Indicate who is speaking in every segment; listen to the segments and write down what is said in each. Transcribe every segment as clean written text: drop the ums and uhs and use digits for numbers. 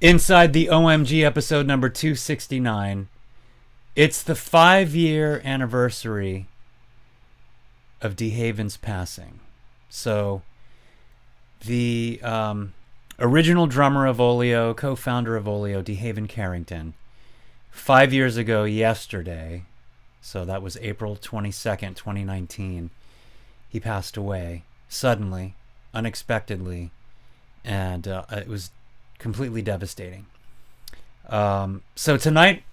Speaker 1: Inside the OMG episode number 269. It's the 5-year anniversary of DeHaven's passing. So the original drummer of Olio, co-founder of Olio, DeHaven Carrington, 5 years ago yesterday, so that was April 22nd, 2019, he passed away suddenly, unexpectedly, and it was completely devastating. So tonight,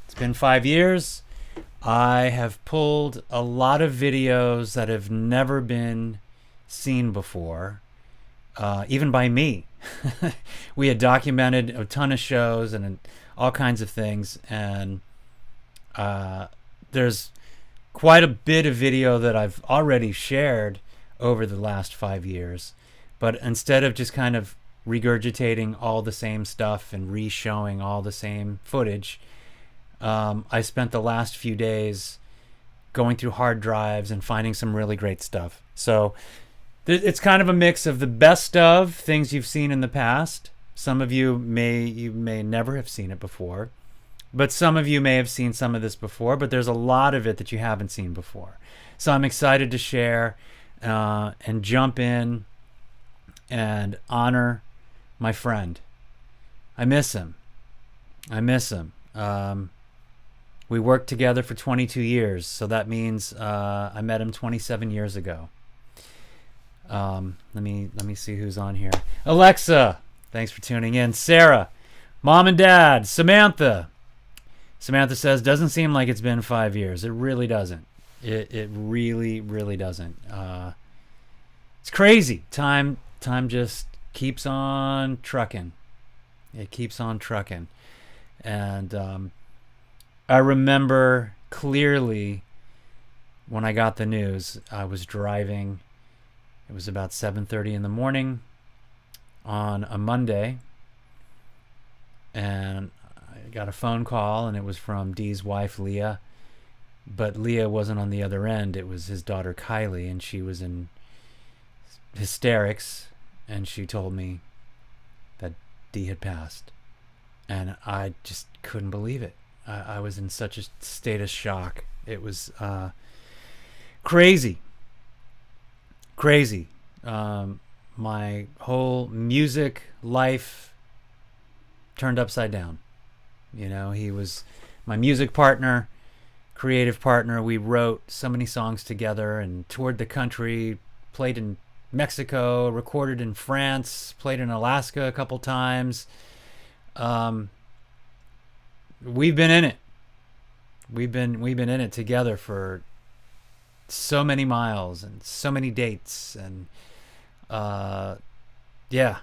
Speaker 1: it's been 5 years. I have pulled a lot of videos that have never been seen before, even by me. We had documented a ton of shows and all kinds of things, and there's quite a bit of video that I've already shared over the last 5 years. But instead of just kind of regurgitating all the same stuff and re-showing all the same footage, I spent the last few days going through hard drives and finding some really great stuff. So it's kind of a mix of the best of things you've seen in the past. Some of you may never have seen it before, but some of you may have seen some of this before, but there's a lot of it that you haven't seen before. So I'm excited to share and jump in and honor my friend. I miss him. We worked together for 22 years, so that means I met him 27 years ago. Let me see who's on here. Alexa, thanks for tuning in. Sarah, Mom and Dad, Samantha. Samantha says, doesn't seem like it's been 5 years. It really doesn't. It really, really doesn't. It's crazy. Time just keeps on trucking. It keeps on trucking. And I remember clearly when I got the news. I was driving. It was about 7:30 in the morning on a Monday, and I got a phone call, and it was from Dee's wife, Leah. But Leah wasn't on the other end. It was his daughter, Kylie, and she was in hysterics, and she told me that Dee had passed. And I just couldn't believe it. I was in such a state of shock. It was crazy. My whole music life turned upside down. You know, he was my music partner, creative partner. We wrote so many songs together and toured the country, played in Mexico, recorded in France, played in Alaska a couple times. We've been in it. We've been in it together for so many miles and so many dates, and yeah.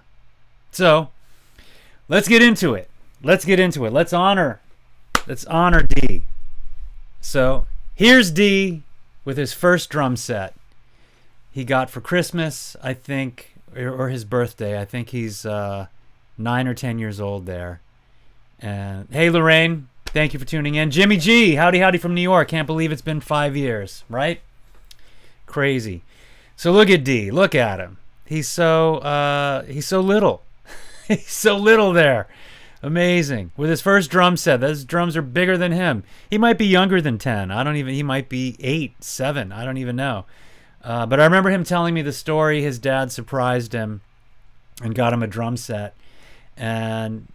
Speaker 1: So let's get into it. Let's honor Dee. So here's Dee with his first drum set he got for Christmas, I think, or his birthday. I think he's 9 or 10 years old there. And hey, Lorraine, thank you for tuning in. Jimmy G, howdy from New York. Can't believe it's been 5 years, right? Crazy. So look at Dee. Look at him. He's so little. He's so little there. Amazing. With his first drum set, those drums are bigger than him. He might be younger than 10. He might be 8, 7. I don't even know. But I remember him telling me the story. His dad surprised him and got him a drum set. And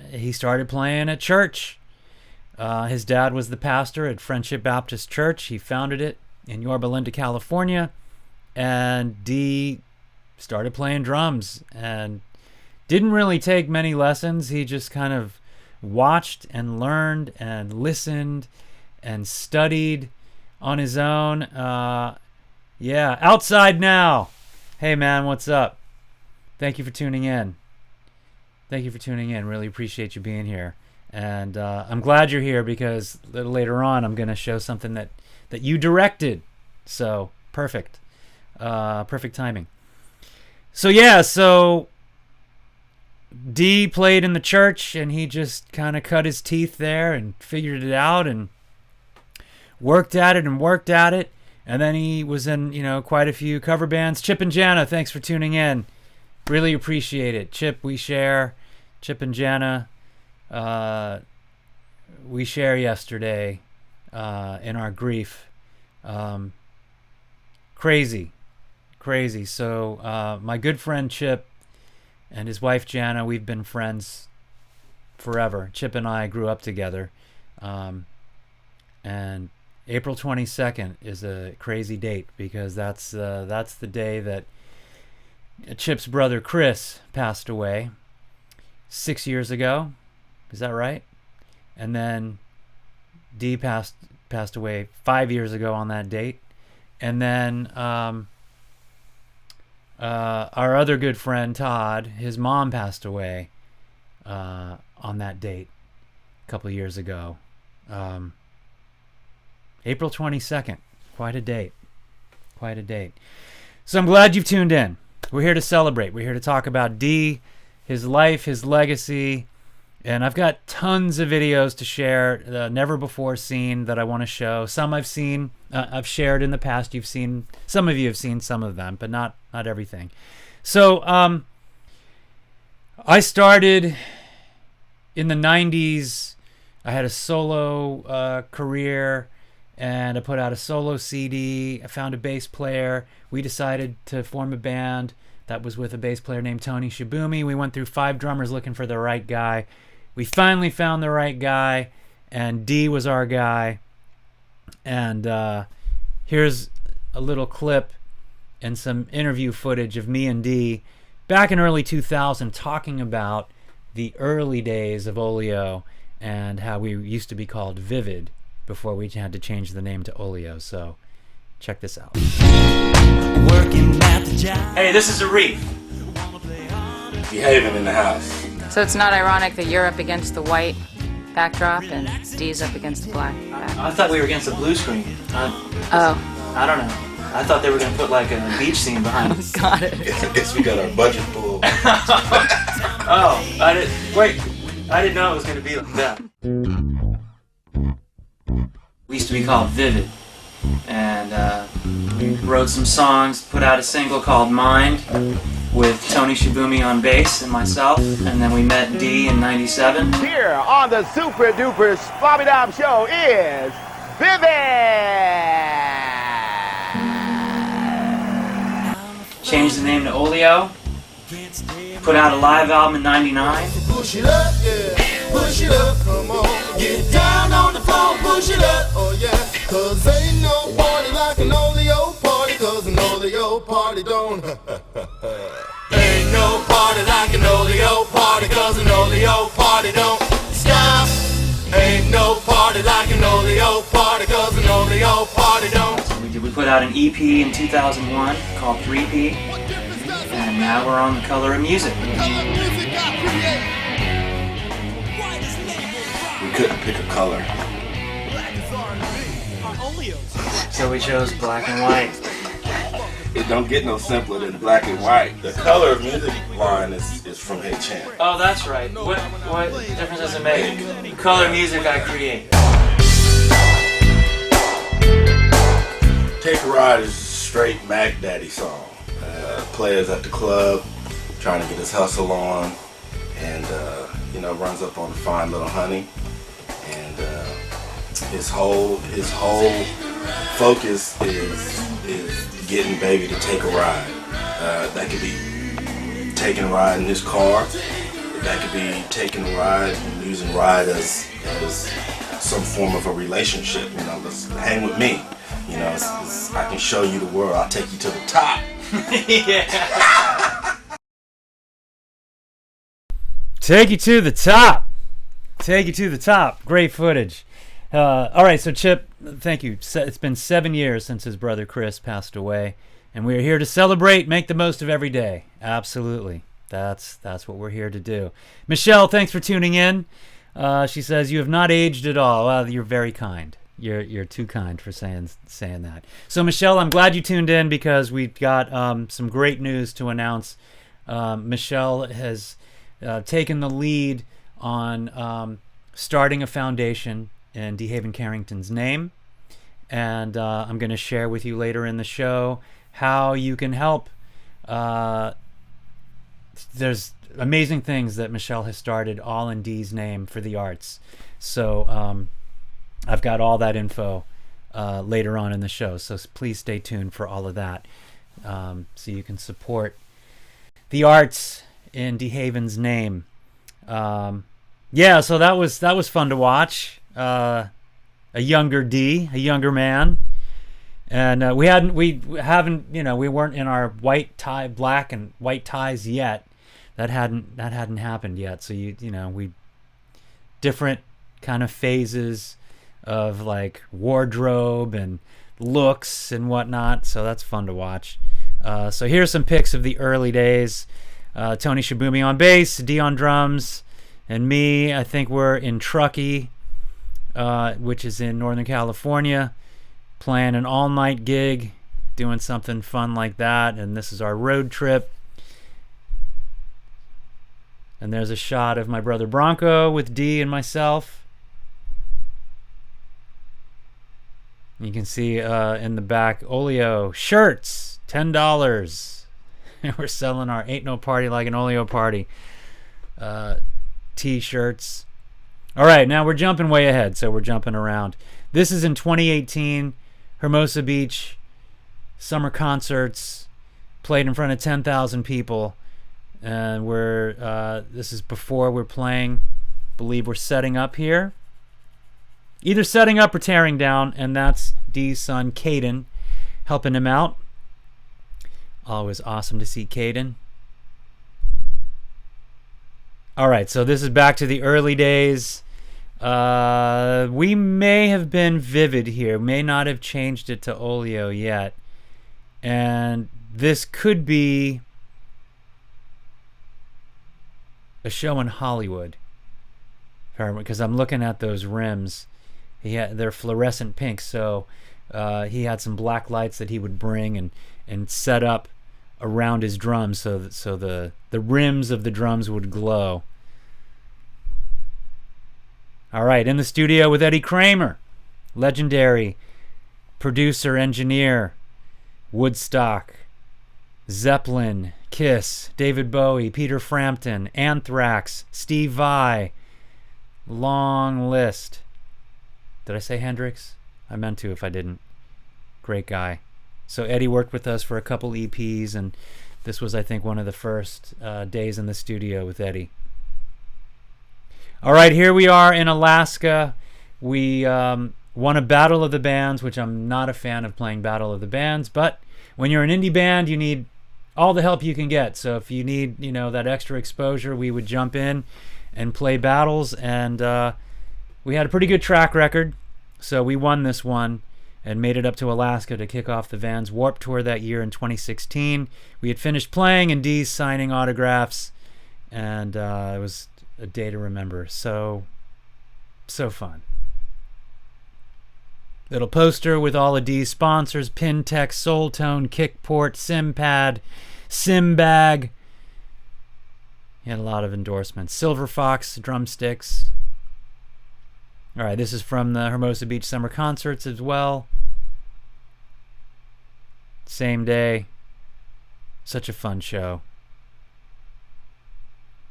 Speaker 1: he started playing at church. His dad was the pastor at Friendship Baptist Church. He founded it in Yorba Linda, California. And Dee started playing drums and didn't really take many lessons. He just kind of watched and learned and listened and studied on his own. Yeah, Outside Now. Hey, man, what's up? Thank you for tuning in. Really appreciate you being here. And I'm glad you're here because a little later on I'm going to show something that you directed. So, perfect. Perfect timing. So, yeah, Dee played in the church, and he just kind of cut his teeth there and figured it out and worked at it. And then he was in, quite a few cover bands. Chip and Jana, thanks for tuning in. Really appreciate it. Chip, we share. Chip and Jana, we share yesterday in our grief. Crazy. So my good friend Chip and his wife Jana, we've been friends forever. Chip and I grew up together. And April 22nd is a crazy date because that's the day that Chip's brother Chris passed away 6 years ago. Is that right? And then Dee passed away 5 years ago on that date. And then our other good friend Todd, his mom passed away on that date a couple of years ago. April 22nd. Quite a date. So I'm glad you've tuned in. We're here to celebrate. We're here to talk about Dee, his life, his legacy. And I've got tons of videos to share, never before seen, that I want to show. Some I've seen, I've shared in the past. Some of you have seen some of them, but not everything. So I started in the 90s. I had a solo career, and I put out a solo CD. I found a bass player. We decided to form a band that was with a bass player named Tony Shibumi. We went through 5 drummers looking for the right guy. We finally found the right guy, and Dee was our guy. And here's a little clip and some interview footage of me and Dee back in early 2000 talking about the early days of Olio and how we used to be called Vivid before we had to change the name to Olio. So check this out. Hey, this is Arif.
Speaker 2: DeHaven in the house.
Speaker 3: So it's not ironic that you're up against the white backdrop and Dee's up against the black backdrop?
Speaker 1: I thought we were against the blue screen.
Speaker 3: Oh.
Speaker 1: I don't know. I thought they were going to put like a beach scene behind us.
Speaker 3: Got it.
Speaker 2: I guess we got our budget full.
Speaker 1: Oh, I didn't know it was going to be like that. We used to be called Vivid. And we wrote some songs, put out a single called Mind with Tony Shibumi on bass and myself, and then we met Dee in '97.
Speaker 4: Here on the Super Duper Sloppy Dom Show is Vivid!
Speaker 1: Changed the name to Olio, put out a live album in '99.
Speaker 5: Push it up, yeah, push it up, come on. Get down on the floor, push it up, oh yeah. Cause ain't no party like an Olio party, cause an Olio party don't. Ain't no party like an Olio party, cause an Olio party don't stop. Ain't no party like an Olio party, cause an Olio party don't.
Speaker 1: We put out an EP in 2001 called 3P, and now we're on The Color of Music.
Speaker 2: We couldn't pick a color.
Speaker 1: So we chose black and white.
Speaker 2: It don't get no simpler than black and white. The Color of Music line is from Hey Chan.
Speaker 1: Oh, that's right. What difference does it make? The color of music I create.
Speaker 2: Take a Ride is a straight Mac Daddy song. Players at the club trying to get his hustle on, and runs up on the fine little honey, and his whole focus is getting baby to take a ride. That could be taking a ride in his car. That could be taking a ride and using ride as some form of a relationship. Let's hang with me. I can show you the world. I'll take you to the top.
Speaker 1: Yeah. Take you to the top. Take you to the top. Great footage. All right, so Chip, thank you. It's been 7 years since his brother Chris passed away, and we are here to celebrate, make the most of every day. Absolutely. That's what we're here to do. Michelle, thanks for tuning in. She says, you have not aged at all. Well, you're very kind. You're too kind for saying that. So Michelle, I'm glad you tuned in because we've got some great news to announce. Michelle has taken the lead on starting a foundation in DeHaven Carrington's name, and I'm going to share with you later in the show how you can help there's amazing things that Michelle has started all in Dee's name for the arts. So I've got all that info later on in the show, so please stay tuned for all of that, so you can support the arts in DeHaven's name. Yeah, so that was fun to watch. A younger D, a younger man, and we haven't, you know, we weren't in our black and white ties yet. That hadn't happened yet. So you know, we different kind of phases of like wardrobe and looks and whatnot. So that's fun to watch. So here's some pics of the early days. Tony Shibumi on bass, D on drums, and me. I think we're in Truckee, which is in Northern California, playing an all-night gig, doing something fun like that. And this is our road trip. And there's a shot of my brother Bronco with D and myself. You can see in the back, Olio shirts, $10. We're selling our Ain't No Party Like an Olio Party t-shirts. All right, now we're jumping way ahead, so we're jumping around. This is in 2018, Hermosa Beach, summer concerts, played in front of 10,000 people. And this is before we're playing. Believe we're setting up here. Either setting up or tearing down, and that's Dee's son, Caden, helping him out. Always awesome to see Caden. All right, so this is back to the early days. We may have been Vivid here. May not have changed it to Olio yet. And this could be a show in Hollywood, because I'm looking at those rims. They're fluorescent pink, so he had some black lights that he would bring and set up around his drums, so the rims of the drums would glow. All right, in the studio with Eddie Kramer, legendary producer, engineer, Woodstock, Zeppelin, Kiss, David Bowie, Peter Frampton, Anthrax, Steve Vai. Long list. Did I say Hendrix? I meant to if I didn't. Great guy. So Eddie worked with us for a couple EPs, and this was, I think, one of the first days in the studio with Eddie. All right, here we are in Alaska. We won a Battle of the Bands, which I'm not a fan of playing Battle of the Bands, but when you're an indie band, you need all the help you can get. So if you need, you know, that extra exposure, we would jump in and play battles, and we had a pretty good track record. So we won this one and made it up to Alaska to kick off the Vans Warped Tour that year in 2016. We had finished playing, and Dee's signing autographs, and it was a day to remember. So fun. Little poster with all of Dee's sponsors: Pintech, Soultone, Kickport, SimPad, SimBag. He had a lot of endorsements. Silver Fox drumsticks. All right, this is from the Hermosa Beach summer concerts as well. Same day. Such a fun show.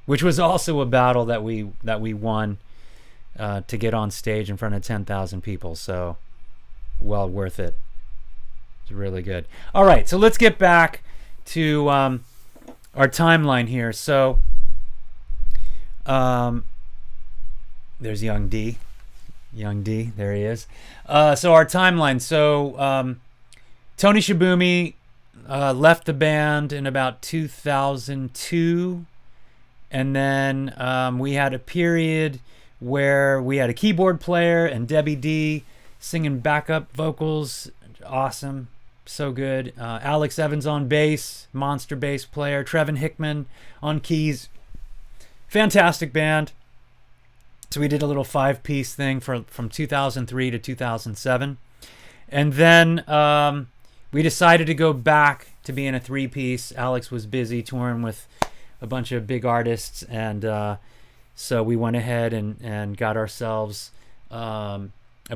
Speaker 1: Which was also a battle that we won to get on stage in front of 10,000 people. So, well worth it. It's really good. All right, so let's get back to our timeline here. So, there's Young D. Young D, there he is. So our timeline. So Tony Shibumi left the band in about 2002. And then we had a period where we had a keyboard player and Debbie D singing backup vocals. Awesome. So good. Alex Evans on bass, monster bass player. Trevin Hickman on keys. Fantastic band. So we did a little 5-piece thing from 2003 to 2007. And then we decided to go back to being a 3-piece. Alex was busy touring with a bunch of big artists, and so we went ahead and got ourselves a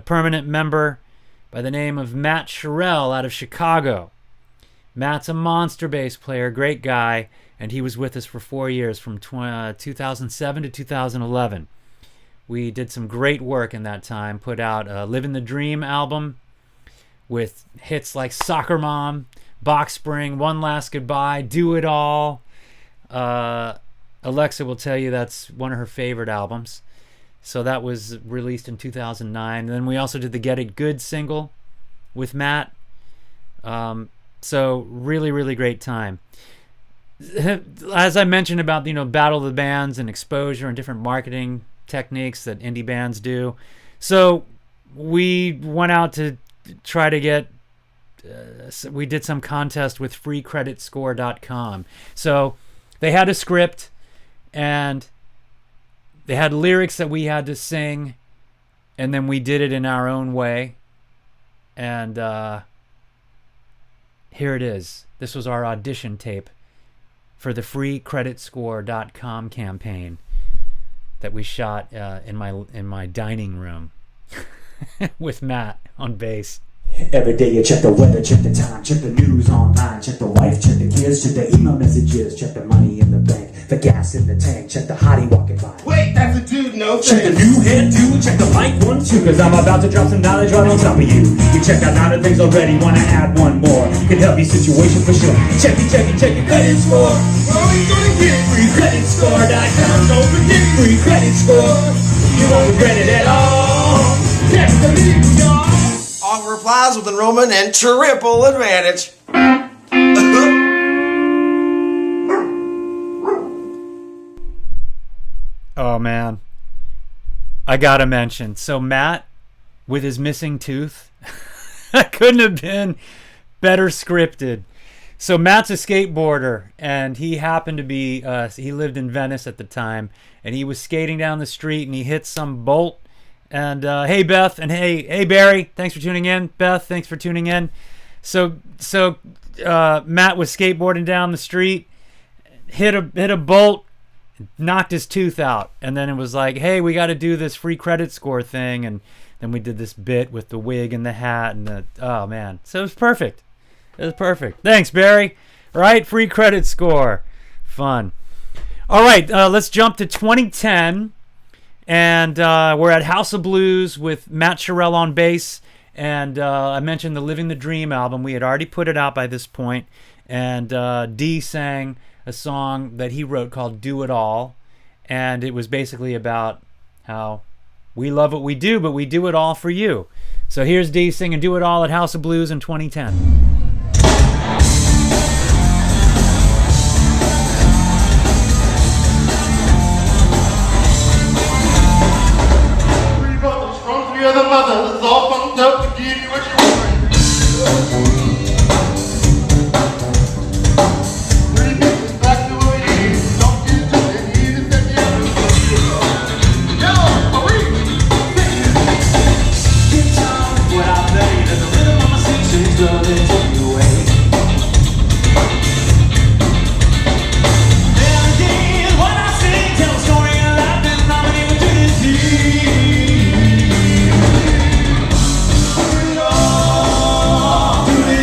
Speaker 1: permanent member by the name of Matt Sherrill out of Chicago. Matt's a monster bass player, great guy, and he was with us for 4 years, from 2007 to 2011. We did some great work in that time, put out a Living the Dream album with hits like Soccer Mom, Box Spring, One Last Goodbye, Do It All. Alexa will tell you that's one of her favorite albums. So that was released in 2009. And then we also did the Get It Good single with Matt. So really, really great time. As I mentioned about, Battle of the Bands and exposure and different marketing techniques that indie bands do. So we went out to try to get, we did some contest with freecreditscore.com. So they had a script and they had lyrics that we had to sing, and then we did it in our own way. And here it is. This was our audition tape for the freecreditscore.com campaign that we shot in my dining room with Matt on bass.
Speaker 6: Every day you check the weather, check the time, check the news online, check the wife, check the kids, check the email messages, check the money in the bank, the gas in the tank, check the hottie walking by.
Speaker 5: Wait, that's a dude, no
Speaker 6: Check the new hairdo, check the mic 1, 2, cause I'm about to drop some knowledge right on top of you. You checked out 9 of things already, wanna add one more. Can help your situation for sure. Check your credit score.
Speaker 5: Where are we gonna get
Speaker 6: FreeCreditScore.com, don't forget free credit score. You won't regret it at all. Text the link, y'all.
Speaker 7: Offer applies with enrollment and triple advantage.
Speaker 1: Oh man, I gotta mention. So Matt, with his missing tooth, couldn't have been better scripted. So Matt's a skateboarder, and he happened to be, he lived in Venice at the time, and he was skating down the street, and he hit some bolt. And hey Beth, and hey Barry, thanks for tuning in. Beth, thanks for tuning in. So Matt was skateboarding down the street, hit a bolt, knocked his tooth out, and then it was like, hey, we got to do this free credit score thing, and then we did this bit with the wig and the hat and the, oh man, so it was perfect. It was perfect. Thanks, Barry. All right, free credit score, fun. All right, let's jump to 2010. And we're at House of Blues with Matt Sherrill on bass. And I mentioned the Living the Dream album. We had already put it out by this point. And Dee sang a song that he wrote called Do It All. And it was basically about how we love what we do, but we do it all for you. So here's Dee singing Do It All at House of Blues in 2010.
Speaker 5: The mothers all pumped up to give you what you want. Pretty bitches back to where you is. Don't get to it, you just get the other. Yo, Marie!
Speaker 6: Guitar, what I played, and the rhythm of my sings, girl, they take you away. Melody is what I sing, tell a story of life, and I'm able to deceive. Do it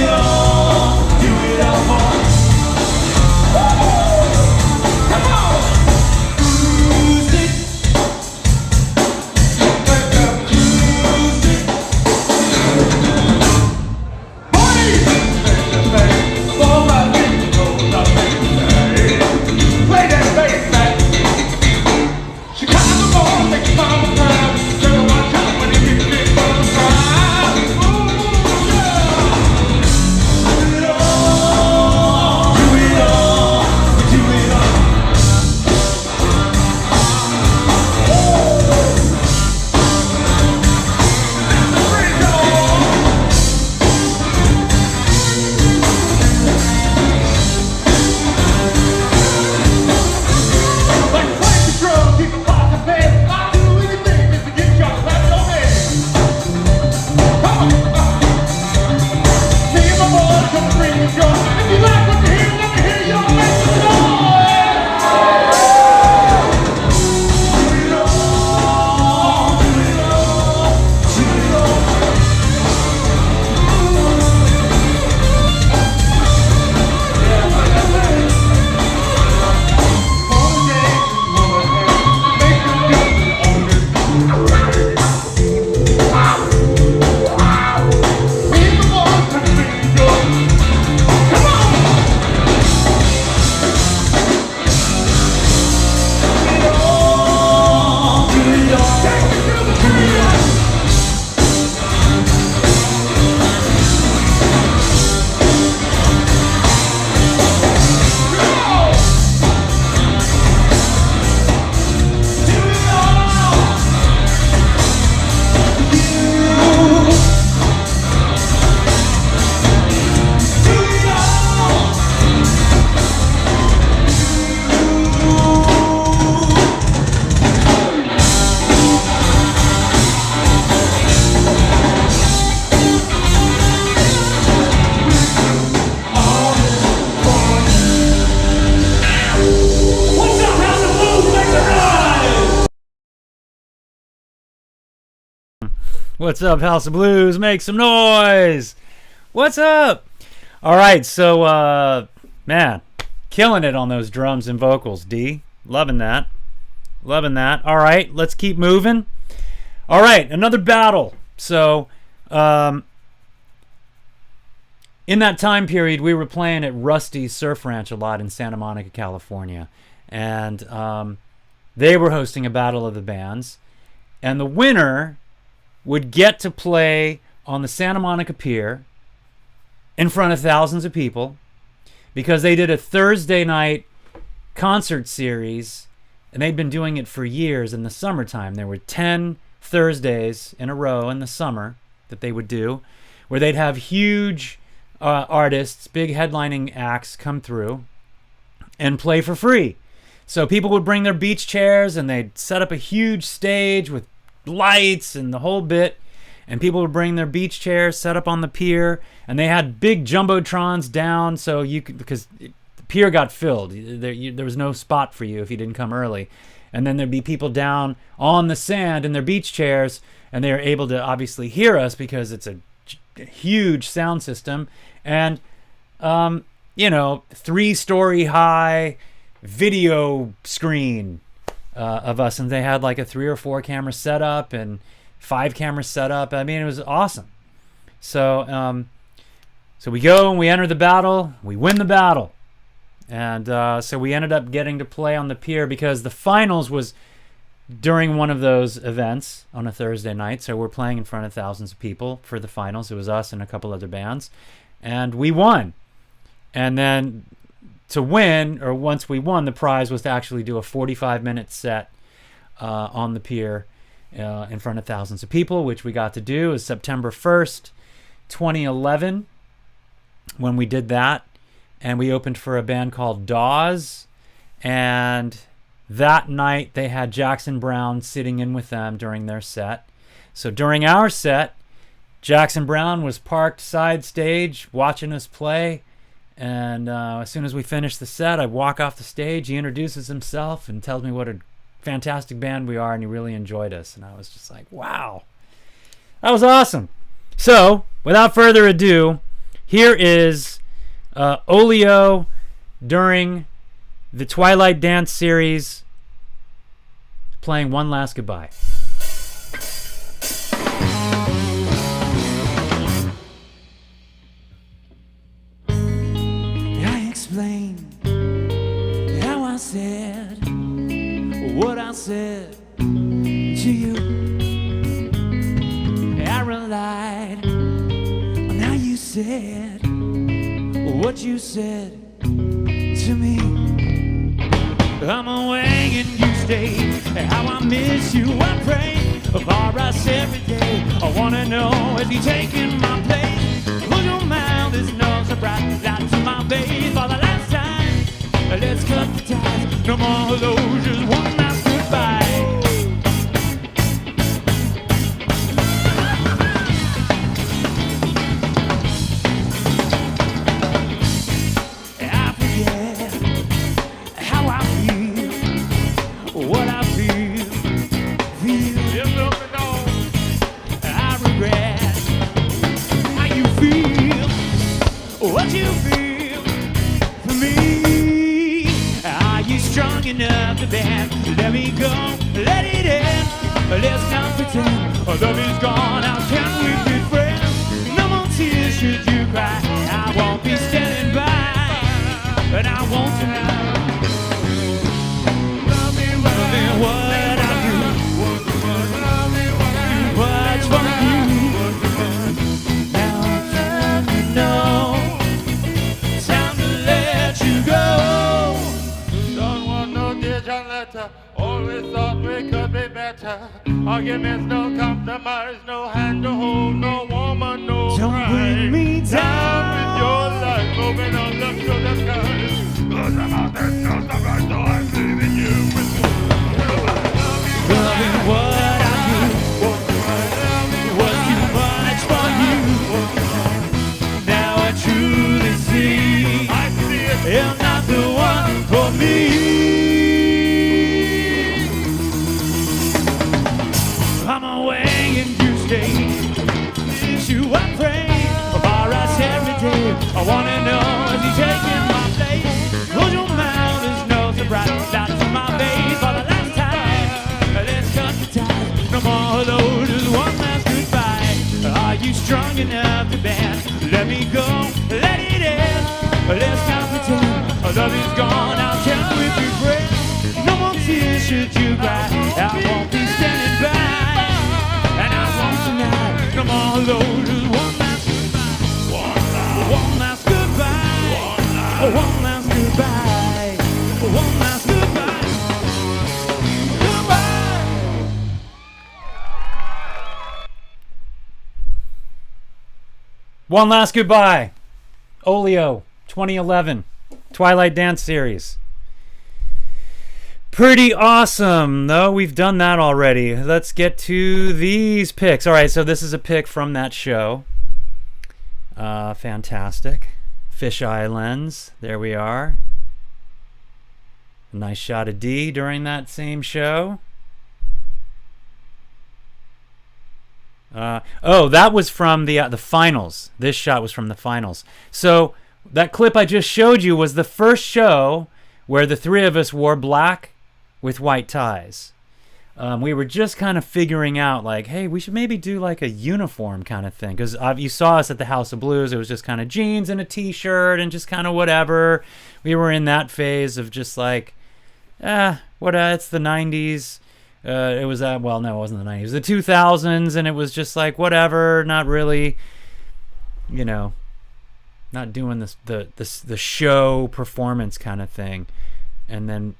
Speaker 1: What's up, House of Blues? Make some noise. What's up? All right, so, man, killing it on those drums and vocals, D. Loving that. Loving that. All right, let's keep moving. All right, another battle. So, in that time period, we were playing at Rusty's Surf Ranch a lot in Santa Monica, California. And they were hosting a battle of the bands. And the winner would get to play on the Santa Monica Pier in front of thousands of people because they did a Thursday night concert series, and they'd been doing it for years in the summertime. There were 10 Thursdays in a row in the summer that they would do where they'd have huge artists, big headlining acts come through and play for free. So people would bring their beach chairs and they'd set up a huge stage with lights and the whole bit, and people would bring their beach chairs set up on the pier, and they had big jumbotrons down so you could, because the pier got filled, there was no spot for you if you didn't come early, and then there'd be people down on the sand in their beach chairs, and they were able to obviously hear us because it's a huge sound system, and 3-story high video screen of us, and they had like a 3 or 4 camera setup and 5 cameras set up. I mean, it was awesome. So so we go and we enter the battle, we win the battle, and so we ended up getting to play on the pier because the finals was during one of those events on a Thursday night. So we're playing in front of thousands of people for the finals. It was us and a couple other bands, and we won. And then to win, or once we won, the prize was to actually do a 45-minute set on the pier in front of thousands of people, which we got to do. It was September 1st, 2011, when we did that. And we opened for a band called Dawes. And that night, they had Jackson Browne sitting in with them during their set. So during our set, Jackson Browne was parked side stage watching us play. And as soon as we finished the set, I walk off the stage. He introduces himself and tells me what a fantastic band we are, and he really enjoyed us. And I was just like, wow, that was awesome. So, without further ado, here is Olio during the Twilight Dance series playing One Last Goodbye.
Speaker 6: How I said what I said to you. I relied on how you said what you said to me. I'm away and you stay. How I miss you, I pray for us every day. I wanna know, is he taking my place? Look, your mouth is no surprise. Light to my face for the last time. Let's cut the ties. No more of those, just one last goodbye. I forget how I feel, what I feel. I regret how you feel, what you feel for me. Are you strong enough to bend? Let me go, let it end. Let's not pretend love is gone. How can we be friends? No more tears should you cry. I won't be standing by, but I want to know. Love me what I do. What's for you? Now you know. Time to let you go.
Speaker 5: Don't want no ditch letter. Always thought we could be better. Arguments, no compromise, no hand to hold, no woman, no
Speaker 6: Don't
Speaker 5: cry.
Speaker 6: bring me
Speaker 5: Down
Speaker 6: down.
Speaker 5: with your life, moving on up to the sky. Cause I'm out there, no surprise, so I'm leaving you with
Speaker 6: Loving what I do was too much for you. Now I truly see
Speaker 5: I see it.
Speaker 6: you're not the one for me. I'm away and you stay. me go. Let it in. Let's not pretend love is gone. I'll count with your friend. No more tears should you cry. I won't be standing by. And I won't tonight. Come on, Lord, just one last goodbye. One last goodbye. One last goodbye. One last goodbye. Goodbye.
Speaker 1: One Last Goodbye. Olio, 2011. Twilight Dance series. Pretty awesome, though. We've done that already. Let's get to these picks. All right, so this is a pick from that show. Fantastic. Fisheye lens. There we are. A nice shot of D during that same show. Oh, that was from the finals. This shot was from the finals. So that clip I just showed you was the first show where the three of us wore black with white ties. We were just kind of figuring out, like, hey, we should maybe do like a uniform kind of thing. Because you saw us at the House of Blues. It was just kind of jeans and a t-shirt and just kind of whatever. We were in that phase of just like, it's the 90s. It was well, no, it wasn't the 90s. It was the 2000s, and it was just like whatever, not really, not doing this the show performance kind of thing. And then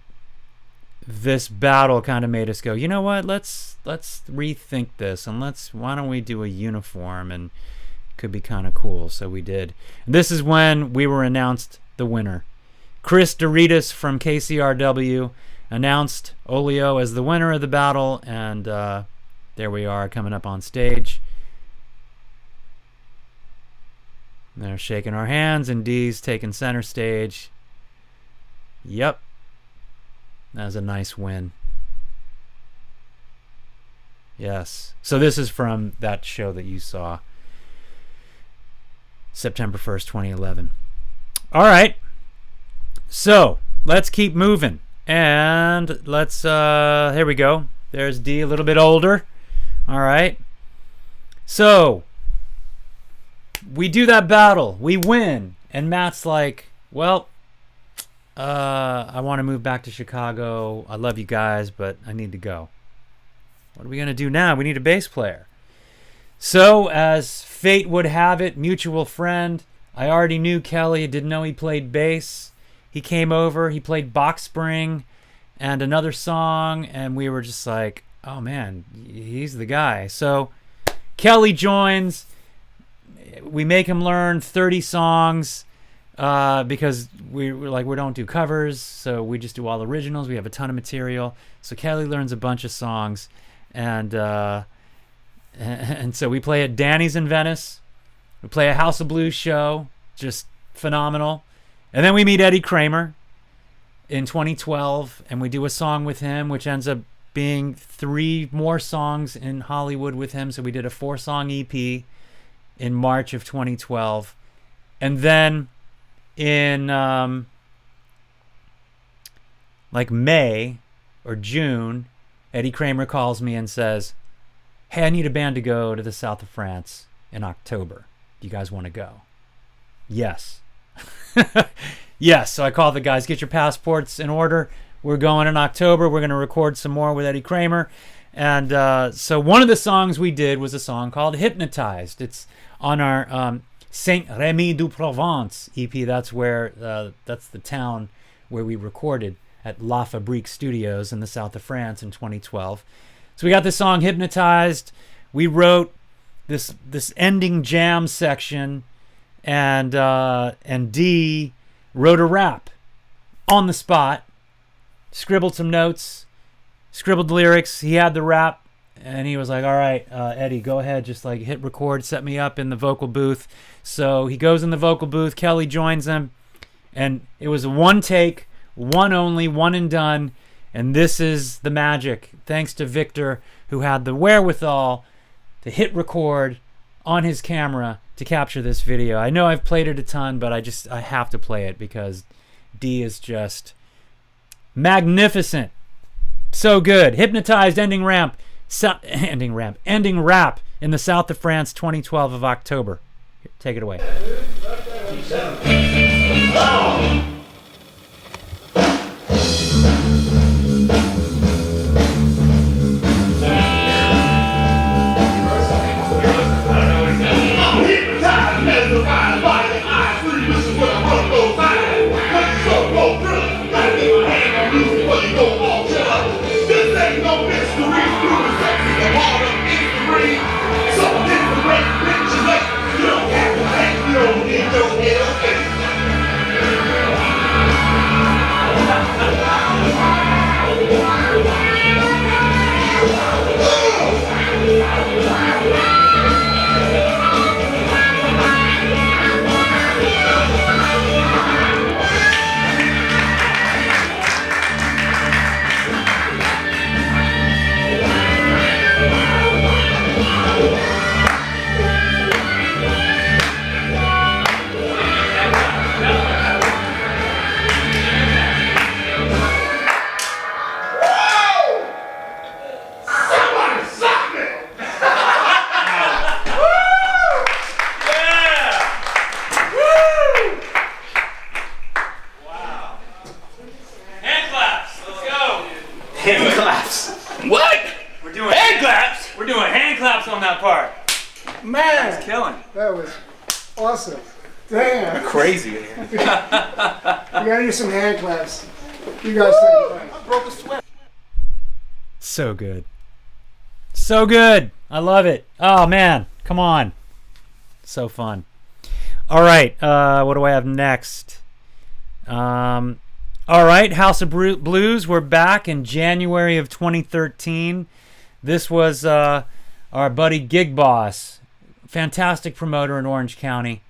Speaker 1: this battle kind of made us go, you know what? Let's rethink this, and why don't we do a uniform? And it could be kind of cool, so we did. And this is when we were announced the winner. Chris Doritas from KCRW announced Olio as the winner of the battle, and there we are coming up on stage. They're shaking our hands, and D's taking center stage. Yep. That was a nice win. Yes. So this is from that show that you saw. September 1st, 2011. All right. So let's keep moving. And let's, here we go. There's D, a little bit older. All right. So we do that battle. We win. And Matt's like, well, I want to move back to Chicago. I love you guys, but I need to go. What are we going to do now? We need a bass player. So, as fate would have it, mutual friend, I already knew Kelly, didn't know he played bass. He came over, he played Box Spring and another song, and we were just like, oh man, he's the guy. So, Kelly joins. We make him learn 30 songs. Because we're like, we don't do covers, so we just do all originals. We have a ton of material. So Kelly learns a bunch of songs, and so we play at Danny's in Venice. We play a House of Blues show, just phenomenal. And then we meet Eddie Kramer in 2012, and we do a song with him, which ends up being 3 more songs in Hollywood with him. So we did a 4-song EP in March of 2012, and then in like May or June, Eddie Kramer calls me and says, hey, I need a band to go to the south of France in October. Do you guys want to go? Yes. Yes. So I call the guys, get your passports in order. We're going in October. We're going to record some more with Eddie Kramer. And so one of the songs we did was a song called Hypnotized. It's on our Saint Remy du Provence EP. That's that's the town where we recorded at La Fabrique Studios in the south of France in 2012. So we got this song Hypnotized. We wrote this ending jam section, and D wrote a rap on the spot, scribbled some notes, scribbled the lyrics. He had the rap. And he was like, all right, Eddie, go ahead. Just like hit record, set me up in the vocal booth. So he goes in the vocal booth. Kelly joins him. And it was a one take, one only, one and done. And this is the magic. Thanks to Victor, who had the wherewithal to hit record on his camera to capture this video. I know I've played it a ton, but I have to play it because D is just magnificent. So good. Hypnotized, ending rap in the south of France, 2012 of October. Take it away.
Speaker 8: Hand claps. What? We're doing hand claps. We're doing hand claps on that part.
Speaker 9: Man,
Speaker 8: That's killing.
Speaker 9: that was awesome. Damn.
Speaker 8: Crazy in here.
Speaker 9: You gotta do some hand claps. You guys think about it.
Speaker 8: I broke a sweat.
Speaker 1: So good. So good. I love it. Oh, man. Come on. So fun. All right. What do I have next? All right. House of Blues. We're back in January of 2013. This was our buddy Gig Boss. Fantastic promoter in Orange County.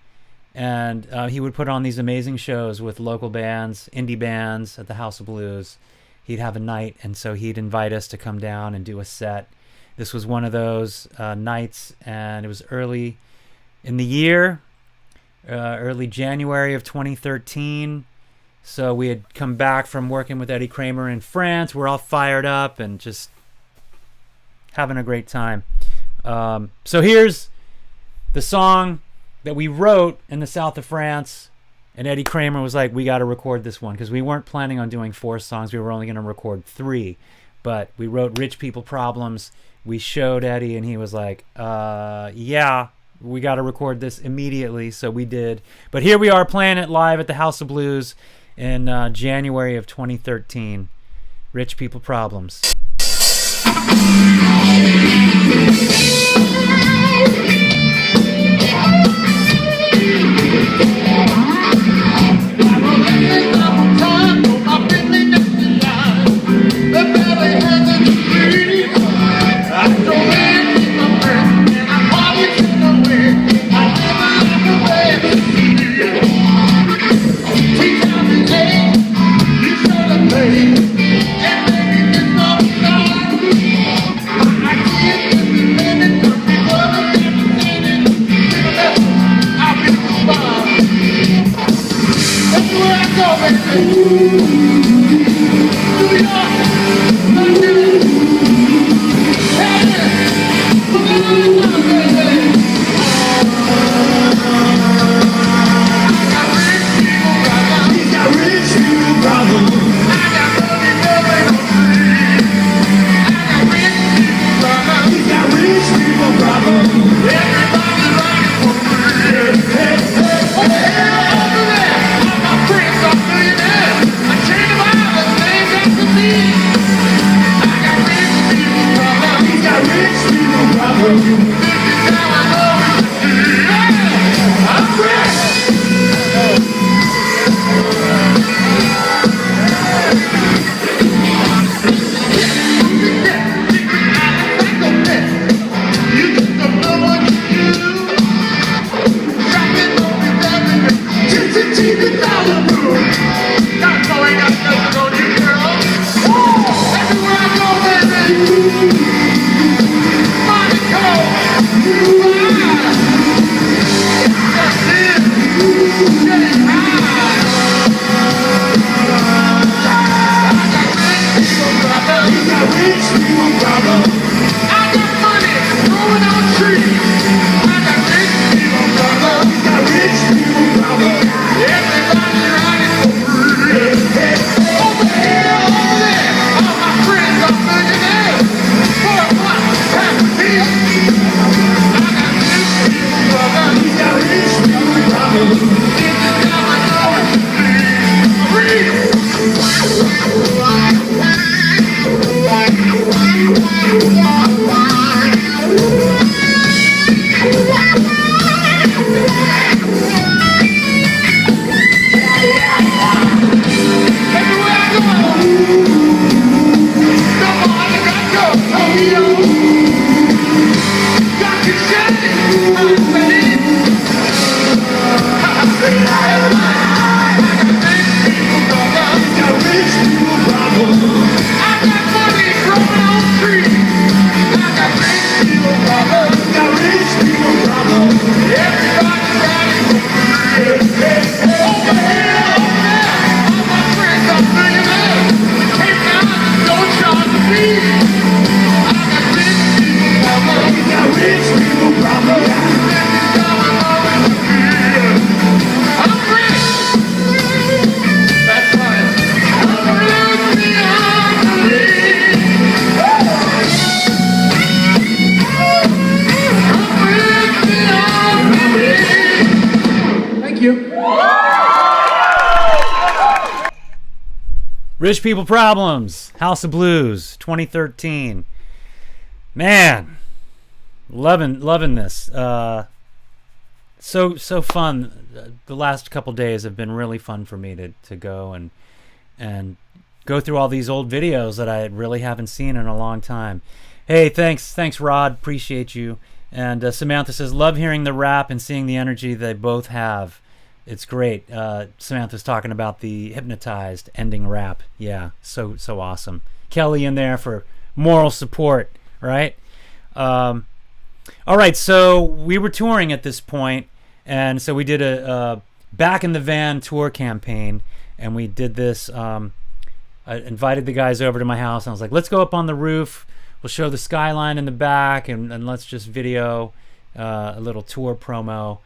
Speaker 1: And he would put on these amazing shows with local bands, indie bands at the House of Blues. He'd have a night, and so he'd invite us to come down and do a set. This was one of those nights, and it was early in the year, early January of 2013. So we had come back from working with Eddie Kramer in France. We're all fired up and just having a great time. So here's the song that we wrote in the south of France, and Eddie Kramer was like, we got to record this one, because we weren't planning on doing 4 songs. We were only going to record 3, but we wrote Rich People Problems. We showed Eddie, and he was like, yeah, we got to record this immediately. So we did. But here we are playing it live at the House of Blues in January of 2013. Rich People Problems.
Speaker 5: I can't
Speaker 1: Rich People Problems, House of Blues, 2013. Man, loving this. So fun. The last couple days have been really fun for me to go and go through all these old videos that I really haven't seen in a long time. Hey, thanks Rod, appreciate you. And Samantha says, love hearing the rap and seeing the energy they both have. It's great. Samantha's talking about the Hypnotized ending rap. Yeah, so awesome. Kelly in there for moral support, right? All right, so we were touring at this point, and so we did a Back in the Van tour campaign, and we did this. I invited the guys over to my house, and I was like, let's go up on the roof. We'll show the skyline in the back, and let's just video a little tour promo.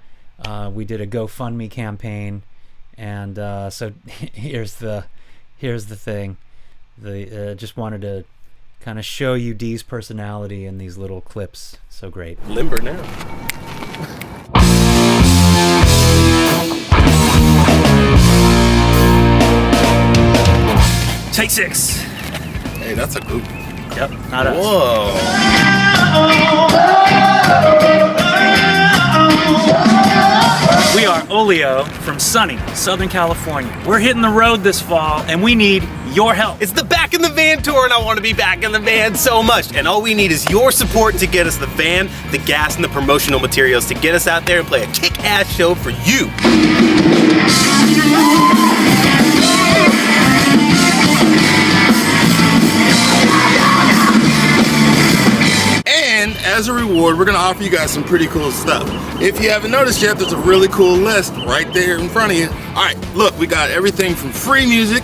Speaker 1: We did a GoFundMe campaign, and so here's the thing. Just wanted to kind of show you Dee's personality in these little clips. So great.
Speaker 10: Limber now.
Speaker 1: Take 6.
Speaker 10: Hey, that's a group.
Speaker 1: Yep, not us.
Speaker 10: Whoa.
Speaker 1: We are Olio from sunny Southern California. We're hitting the road this fall, and we need your help.
Speaker 10: It's the Back in the Van tour, and I want to be back in the van so much. And all we need is your support to get us the van, the gas, and the promotional materials to get us out there and play a kick-ass show for you.
Speaker 5: And as a reward, we're going to offer you guys some pretty cool stuff. If you haven't noticed yet, there's a really cool list right there in front of you. All right, look, we got everything from free music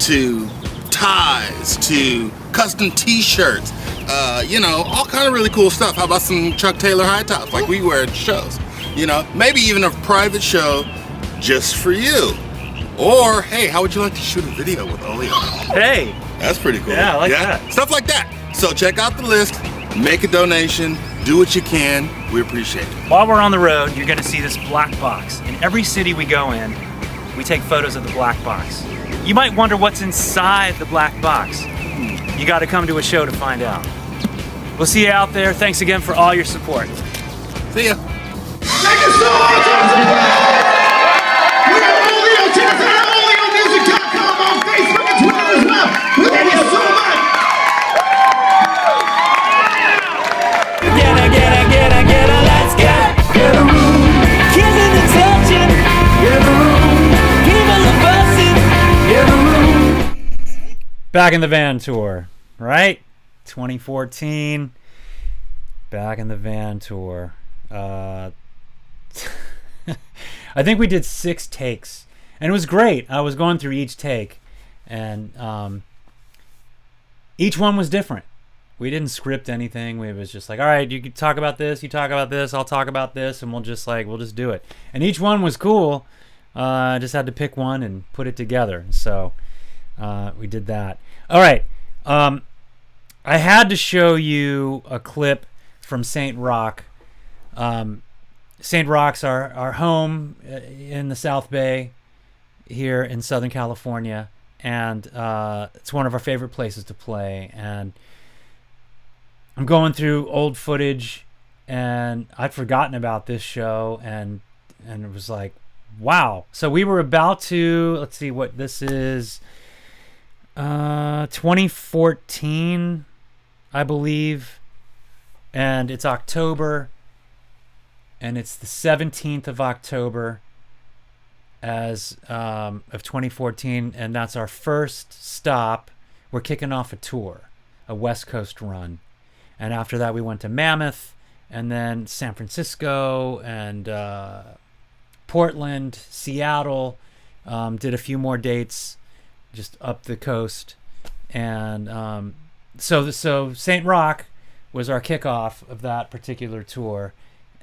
Speaker 5: to ties to custom t-shirts, all kind of really cool stuff. How about some Chuck Taylor high tops like we wear at shows? Maybe even a private show just for you. Or, hey, how would you like to shoot a video with Olio?
Speaker 1: Hey.
Speaker 5: That's pretty cool.
Speaker 1: Yeah, I like that.
Speaker 5: Stuff like that. So check out the list. Make a donation, do what you can, we appreciate it.
Speaker 1: While we're on the road, you're gonna see this black box. In every city we go in, we take photos of the black box. You might wonder what's inside the black box. You gotta come to a show to find out. We'll see you out there. Thanks again for all your support.
Speaker 5: See ya.
Speaker 4: Thank you so much. We have Olio. Check us out at OlioMusic.com on Facebook and Twitter as well. Thank you so much.
Speaker 6: Get a room, kissing and touching. Get a room, people are busting. Get a room.
Speaker 1: Back in the Van tour, right? 2014. Back in the Van tour. I think we did 6 takes, and it was great. I was going through each take, and each one was different. We didn't script anything. We was just like, all right, you can talk about this, you talk about this, I'll talk about this, and we'll just do it. And each one was cool. I just had to pick one and put it together. So we did that. All right. I had to show you a clip from St. Rock. St. Rock's our home in the South Bay here in Southern California, and it's one of our favorite places to play. And I'm going through old footage, and I'd forgotten about this show, and it was like, wow. So we were about to, let's see what this is, 2014 I believe, and it's October, and it's the 17th of October of 2014, and that's our first stop. We're kicking off a tour, a West Coast run, and after that we went to Mammoth, and then San Francisco, and Portland, Seattle, did a few more dates just up the coast, and so St. Rock was our kickoff of that particular tour,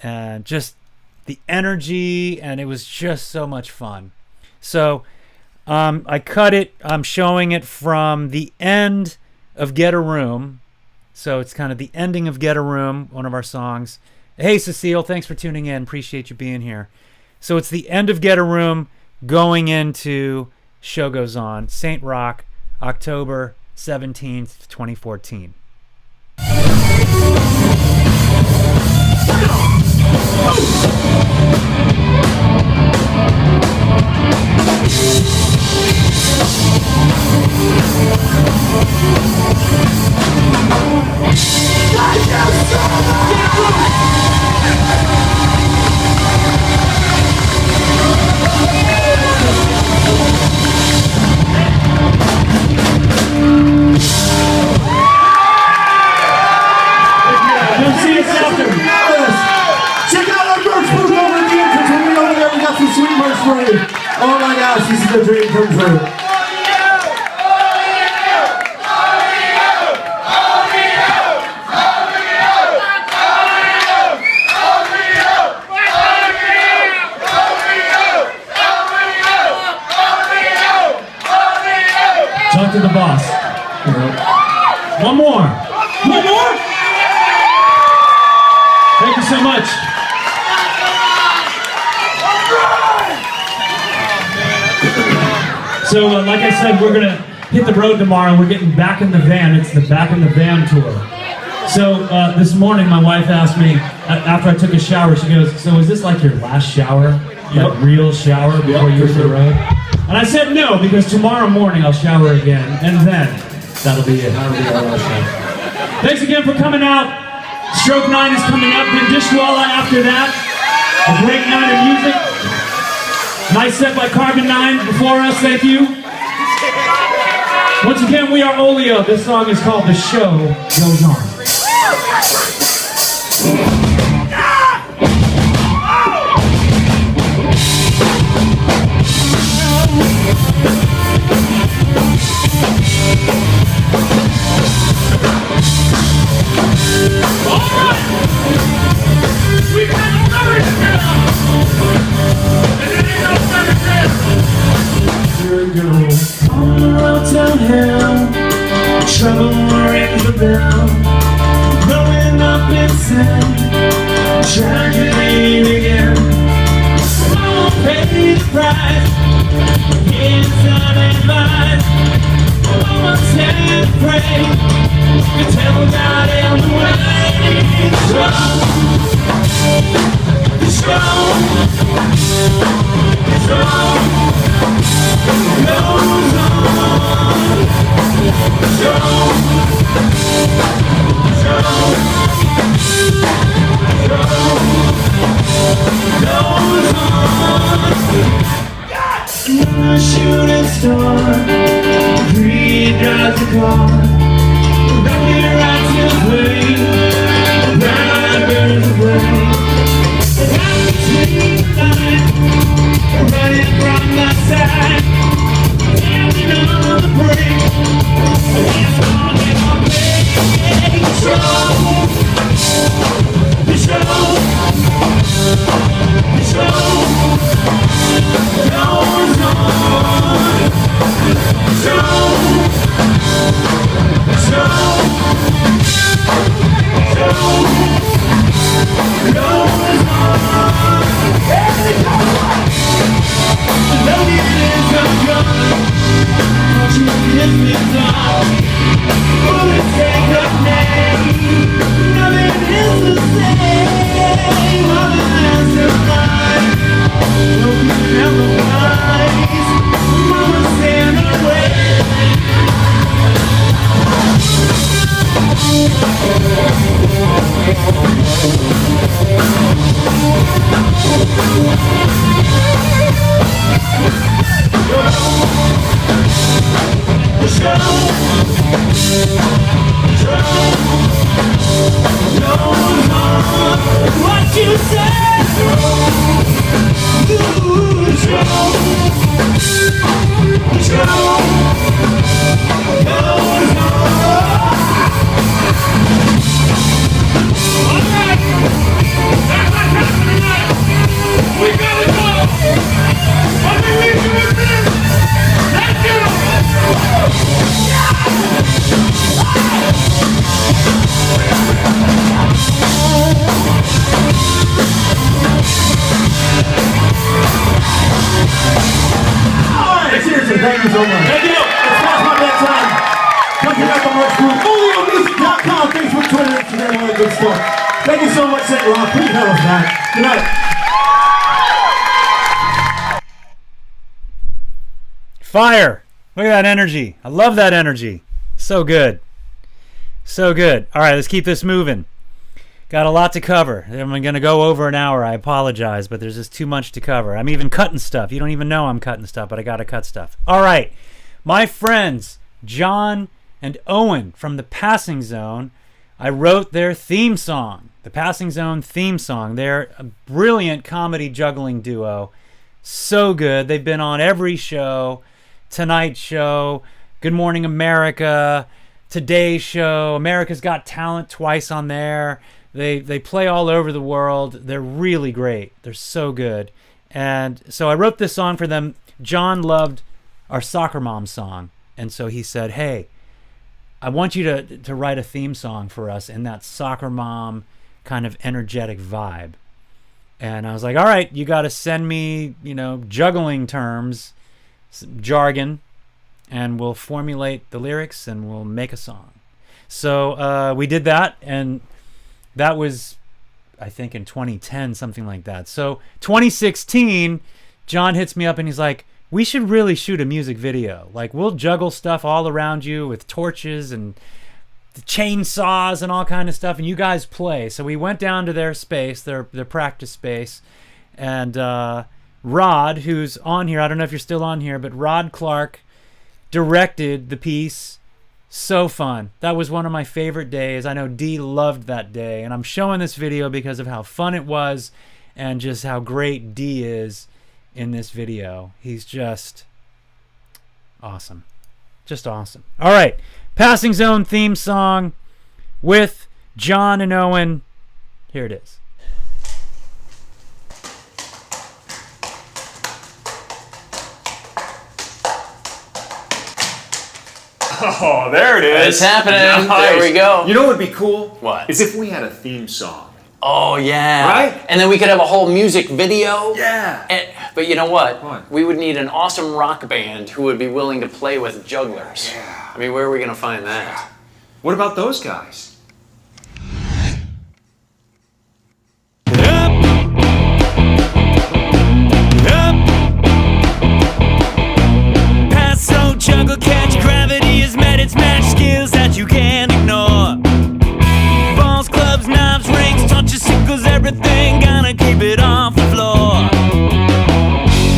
Speaker 1: and just the energy, and it was just so much fun. So I cut it. I'm showing it from the end of Get a Room. So it's kind of the ending of Get a Room, one of our songs. Hey, Cecile, thanks for tuning in. Appreciate you being here. So it's the end of Get a Room going into Show Goes On. St. Rock, October 17th, 2014.
Speaker 4: See us after. Check out our merch booth over at the entrance. When we over there, we got some sweet merch for you. Oh my gosh, this is a dream come true. Talk to the boss. One more. One more? Thank you so much. So, like I said, we're gonna hit the road tomorrow. We're getting back in the van. It's the Back in the Van tour. So, this morning, my wife asked me, after I took a shower, she goes, "So is this like your last shower? Like real shower before you hit the road?" And I said no, because tomorrow morning I'll shower again, and then that'll be it. That'll be our last shower. Thanks again for coming out. Stroke 9 is coming up, then Dishwalla after that. A great night of music. Nice set by Carbon 9 before us, thank you. Once again, we are Olio. This song is called The Show Goes On. On the road downhill, trouble rings the bell. Growing up in sin, tragedy began. I'll pay the price, inside and mind. I'ma stand and pray, and tell God in the way. The show goes on. Another shooting star, greed drives the car. Rocket rides his way, pride burns away. I see the light running from my side, standing on the brink. It's gonna get my big show. The show goes on. Show. and all that good stuff. Thank you so much, St. Rock. Pretty hell of that. Good night.
Speaker 1: Fire! Look at that energy. I love that energy. So good. So good. All right, let's keep this moving. Got a lot to cover. I'm going to go over an hour. I apologize, but there's just too much to cover. I'm even cutting stuff. You don't even know I'm cutting stuff, but I got to cut stuff. All right. My friends, John and Owen from The Passing Zone, I wrote their theme song, The Passing Zone theme song. They're a brilliant comedy juggling duo. So good. They've been on every show, Tonight Show, Good Morning America, Today's Show, America's Got Talent twice on there. They play all over the world. They're really great. They're so good. And so I wrote this song for them. John loved our Soccer Mom song. And so he said, hey, I want you to write a theme song for us in that Soccer Mom kind of energetic vibe. And I was like, all right, you got to send me, juggling terms, jargon, and we'll formulate the lyrics and we'll make a song. So we did that, and that was, I think, in 2010, something like that. So 2016, John hits me up and he's like, we should really shoot a music video. Like, we'll juggle stuff all around you with torches and chainsaws and all kind of stuff, and you guys play. So we went down to their space, their practice space, and Rod, who's on here, I don't know if you're still on here, but Rod Clark directed the piece. So fun. That was one of my favorite days. I know Dee loved that day, and I'm showing this video because of how fun it was and just how great Dee is in this video. He's just awesome. Just awesome. All right. Passing Zone theme song with John and Owen. Here it is.
Speaker 8: Oh, there it is.
Speaker 11: It's happening.
Speaker 8: Nice.
Speaker 11: There we go.
Speaker 8: You know what would be cool?
Speaker 11: What?
Speaker 8: Is if we had a theme song.
Speaker 11: Oh, yeah.
Speaker 8: Right?
Speaker 11: And then we could have a whole music video.
Speaker 8: Yeah.
Speaker 11: But you know what?
Speaker 8: What?
Speaker 11: We would need an awesome rock band who would be willing to play with jugglers.
Speaker 8: Yeah.
Speaker 11: I mean, where are we going to find that?
Speaker 8: What about those guys?
Speaker 6: Juggle, catch, gravity has met its match, skills that you can't ignore. Balls, clubs, knives, rings, touches, sickles, everything, gonna keep it off the floor.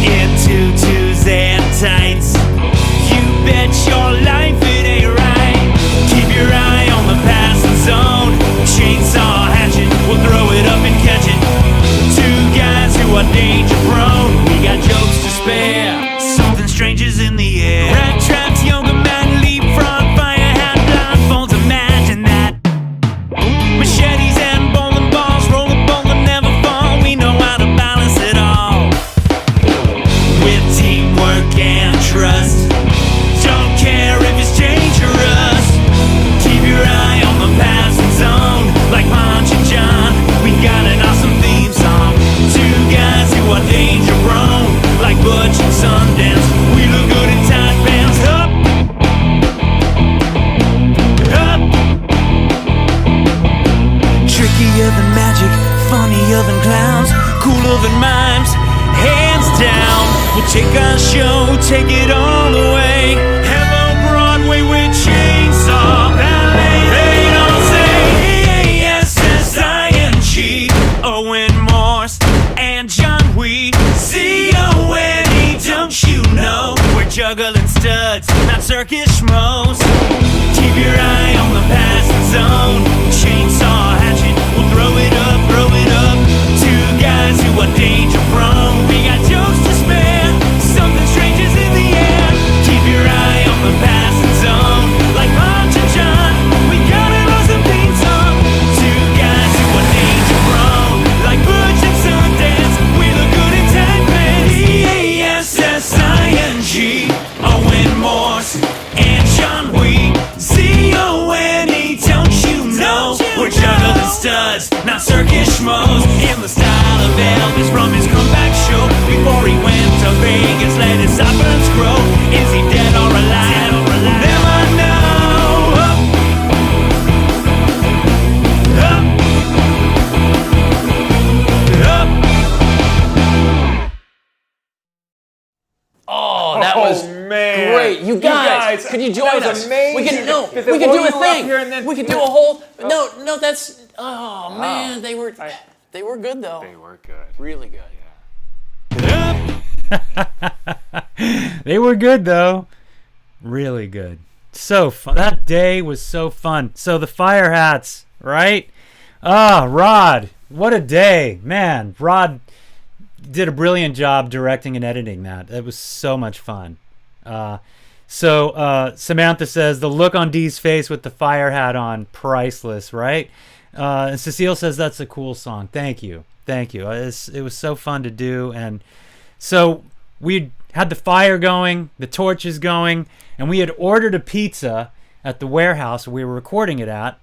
Speaker 6: In tutus and tights, you bet your life it ain't right. Keep your eye on the passing zone. Chainsaw hatchet, we'll throw it up and catch it. Two guys who are danger prone, we got jokes to spare. Something strange is in the air. Rat traps, yoga mat, leapfrog, fire hat, blindfolds, imagine that. Machetes and bowling balls, roll a ball and never fall. We know how to balance it all. With teamwork and trust. Don't care if it's dangerous. Keep your eye on the passing zone. Like Monch and John, we got an awesome theme song. Two guys who are danger prone. Like Butch and Sundance, we look good in tight pants. Up, up. Trickier than magic, funnier than clowns, cooler than mimes, hands down. We'll take our show, take it all the way. Hello Broadway with chainsaw ballet. They don't say A-S-S-I-N-G. Owen Morse and John Wee. C-O-N-E, don't you know? We're juggling studs, not circus schmoes. Keep your eye on the passing zone. Chainsaw hatchet, we'll throw it up, throw it up. Two guys who are danger prone. We got jokes to spare. Something strange is in the air. Keep your eye on the passing zone. Like Monch and John, we got an awesome theme song. Two guys who are danger prone. Like Butch and Sundance, we look good in tight pants. E-A-S-S-I-N-G. Owen Morse and John Wee. C-O-N-E, don't you know? We're juggling studs, not circus schmoes. In the style of Elvis from his comeback show. Before he went to Vegas, let his sideburns grow. Is he dead or alive? We'll never know. Up.
Speaker 11: Could you join
Speaker 9: That was
Speaker 11: us?
Speaker 9: amazing.
Speaker 11: We could do
Speaker 9: Did they
Speaker 11: a
Speaker 9: blow you up
Speaker 11: thing.
Speaker 9: here and then-
Speaker 11: We could do a whole. No, that's. Oh man, they were good though.
Speaker 10: They were good.
Speaker 11: Really good.
Speaker 1: They were good though. Really good. So fun. That day was so fun. So the fire hats, right? Rod, what a day. Man, Rod did a brilliant job directing and editing that. It was so much fun. Samantha says, the look on Dee's face with the fire hat on, priceless, right? And Cecile says, that's a cool song. Thank you. It was so fun to do. And so we had the fire going, the torches going, and we had ordered a pizza at the warehouse we were recording it at.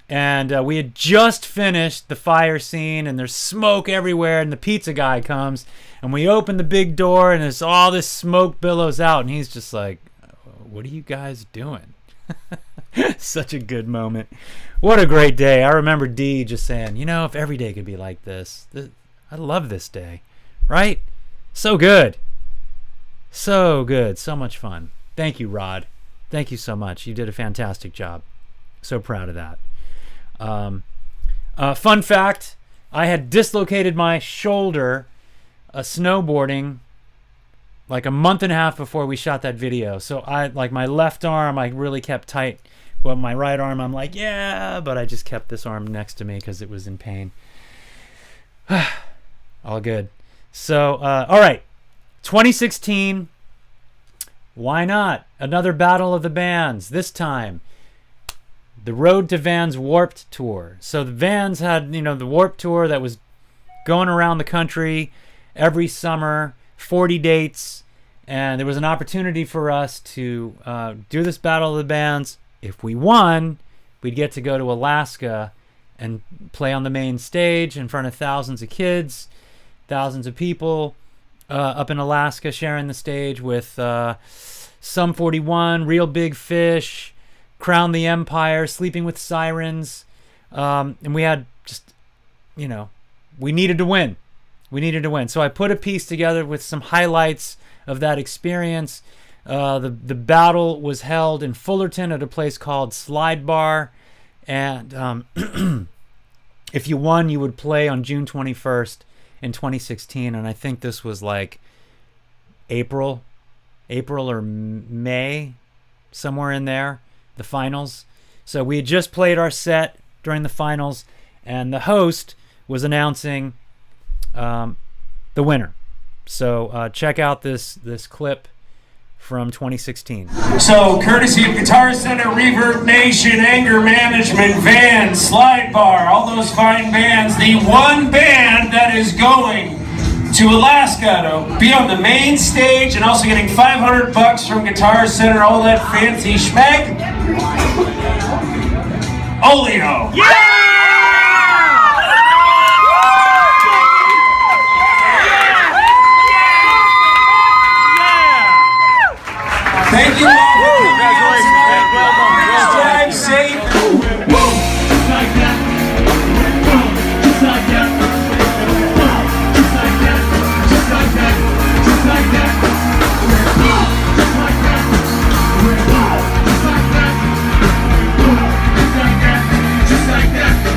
Speaker 1: And we had just finished the fire scene, and there's smoke everywhere, and the pizza guy comes, and we open the big door, and there's all this smoke billows out, and he's just like, what are you guys doing? Such a good moment. What a great day. I remember Dee just saying, if every day could be like this, I love this day, right? So good. So good. So much fun. Thank you, Rod. Thank you so much. You did a fantastic job. So proud of that. Fun fact, I had dislocated my shoulder snowboarding like a month and a half before we shot that video. So my left arm, I really kept tight. But my right arm, I'm like, yeah, but I just kept this arm next to me because it was in pain. All good. So, all right. 2016, why not? Another Battle of the Bands. This time, the Road to Vans Warped Tour. So the Vans had, the Warped Tour that was going around the country every summer, 40 dates, and there was an opportunity for us to do this Battle of the Bands. If we won, we'd get to go to Alaska and play on the main stage in front of thousands of kids, thousands of people up in Alaska, sharing the stage with Sum 41, Real Big Fish, Crown the Empire, Sleeping with Sirens, and we had just, we needed to win. So I put a piece together with some highlights of that experience. The battle was held in Fullerton at a place called Slide Bar, and if you won, you would play on June 21st in 2016, and I think this was like April or May, somewhere in there, the finals. So we had just played our set during the finals, and the host was announcing the winner. So check out this clip from 2016.
Speaker 12: So, courtesy of Guitar Center, Reverb Nation, Anger Management, Van, Slide Bar, all those fine bands, the one band that is going to Alaska to be on the main stage and also getting $500 from Guitar Center, all that fancy schmeg. Olio. Yeah! Thank you all for coming out tonight. Well done. Drive safe. Just like that. Just like that. Just like that. Just like that. Just like that. Just like that. Just like that. Just like that. Just like that.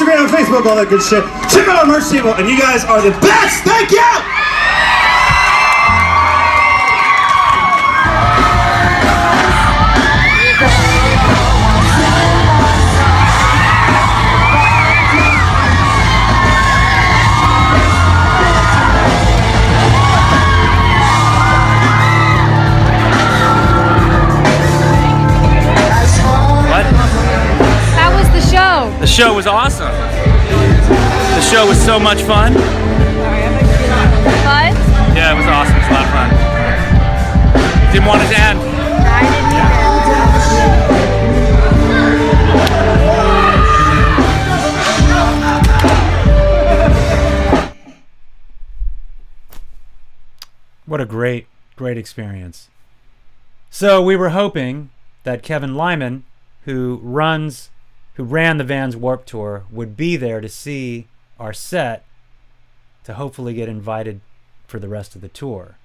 Speaker 13: Instagram, Facebook, all that good shit. Check out our merch table, and you guys are the best. Thank you.
Speaker 1: The show was awesome. The show was so much fun.
Speaker 14: Fun?
Speaker 1: Yeah, it was awesome. It was a lot of fun. Didn't want it to end.
Speaker 14: I didn't either.
Speaker 1: What a great experience. So we were hoping that Kevin Lyman, who ran the Vans Warped Tour, would be there to see our set to hopefully get invited for the rest of the tour.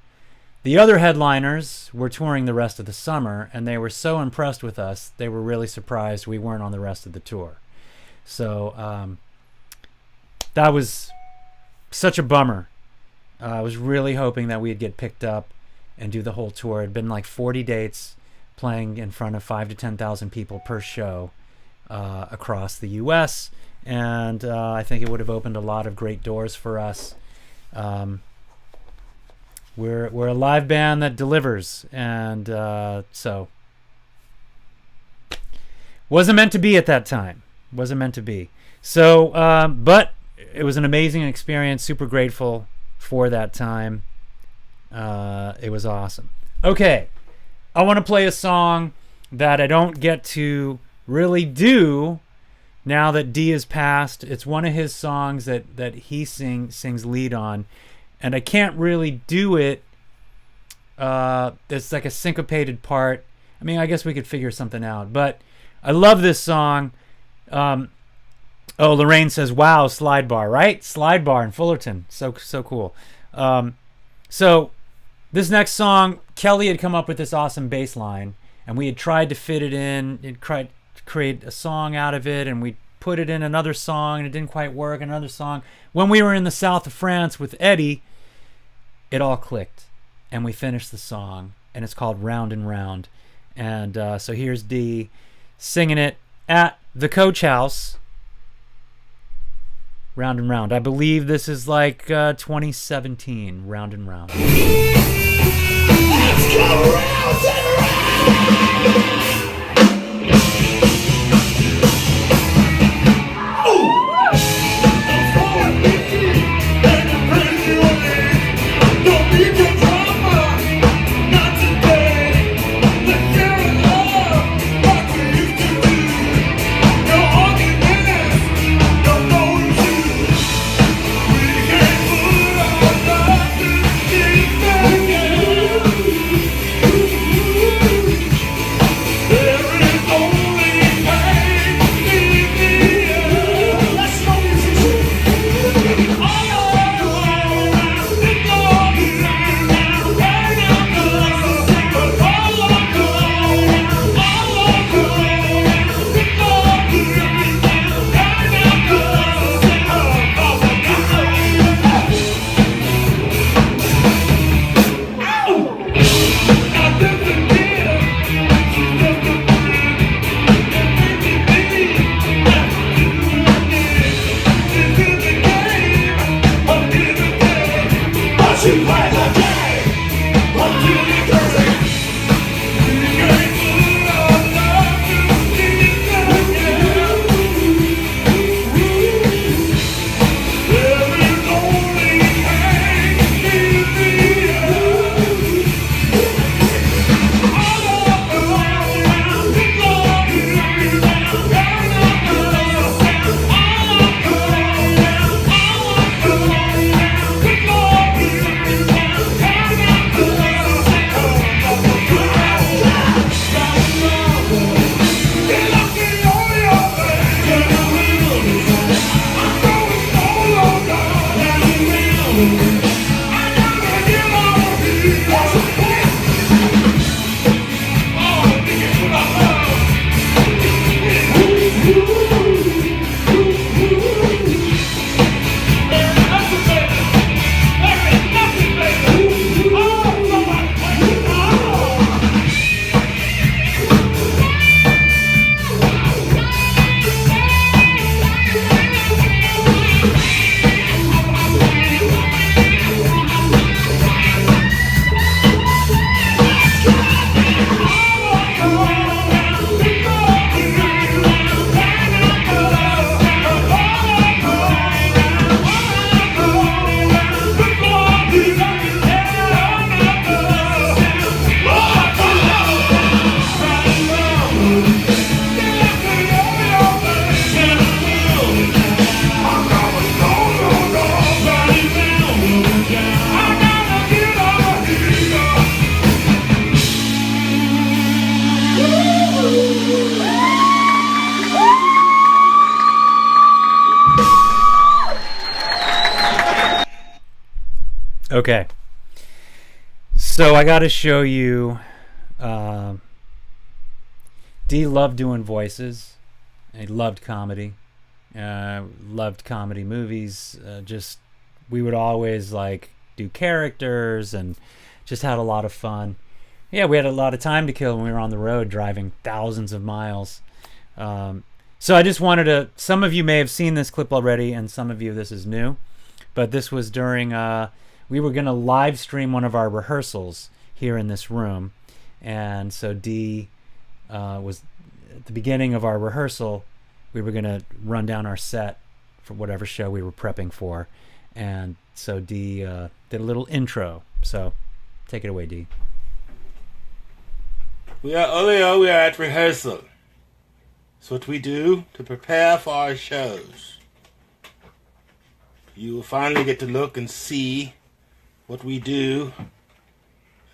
Speaker 1: The other headliners were touring the rest of the summer, and they were so impressed with us, they were really surprised we weren't on the rest of the tour. So that was such a bummer. I was really hoping that we'd get picked up and do the whole tour. It had been like 40 dates playing in front of 5,000 to 10,000 people per show. Across the U.S., and I think it would have opened a lot of great doors for us. We're a live band that delivers, and so wasn't meant to be at that time. Wasn't meant to be. So, but it was an amazing experience. Super grateful for that time. It was awesome. Okay, I want to play a song that I don't get to really do now that D is passed. It's one of his songs that he sings lead on, and I can't really do it. It's like a syncopated part. I mean, I guess we could figure something out, but I love this song. Lorraine says, wow, slide bar, right? Slide bar in Fullerton. So cool. So this next song, Kelly had come up with this awesome bass line, and we had tried to fit it in and create a song out of it, and we put it in another song, and it didn't quite work. Another song. When we were in the south of France with Eddie, it all clicked, and we finished the song, and it's called Round and Round. And so here's D singing it at the Coach House. Round and Round. I believe this is like 2017. Round and Round.
Speaker 5: Let's go round and round.
Speaker 1: Okay. So I got to show you. Dee loved doing voices. He loved comedy. Loved comedy movies. We would always like do characters and just had a lot of fun. Yeah, we had a lot of time to kill when we were on the road driving thousands of miles. So I just wanted to, some of you may have seen this clip already and some of you this is new, but this was during, we were going to live stream one of our rehearsals here in this room. And so Dee was at the beginning of our rehearsal, we were going to run down our set for whatever show we were prepping for. And so Dee did a little intro. So take it away, Dee.
Speaker 2: We are Olio, we are at rehearsal. It's what we do to prepare for our shows. You will finally get to look and see what we do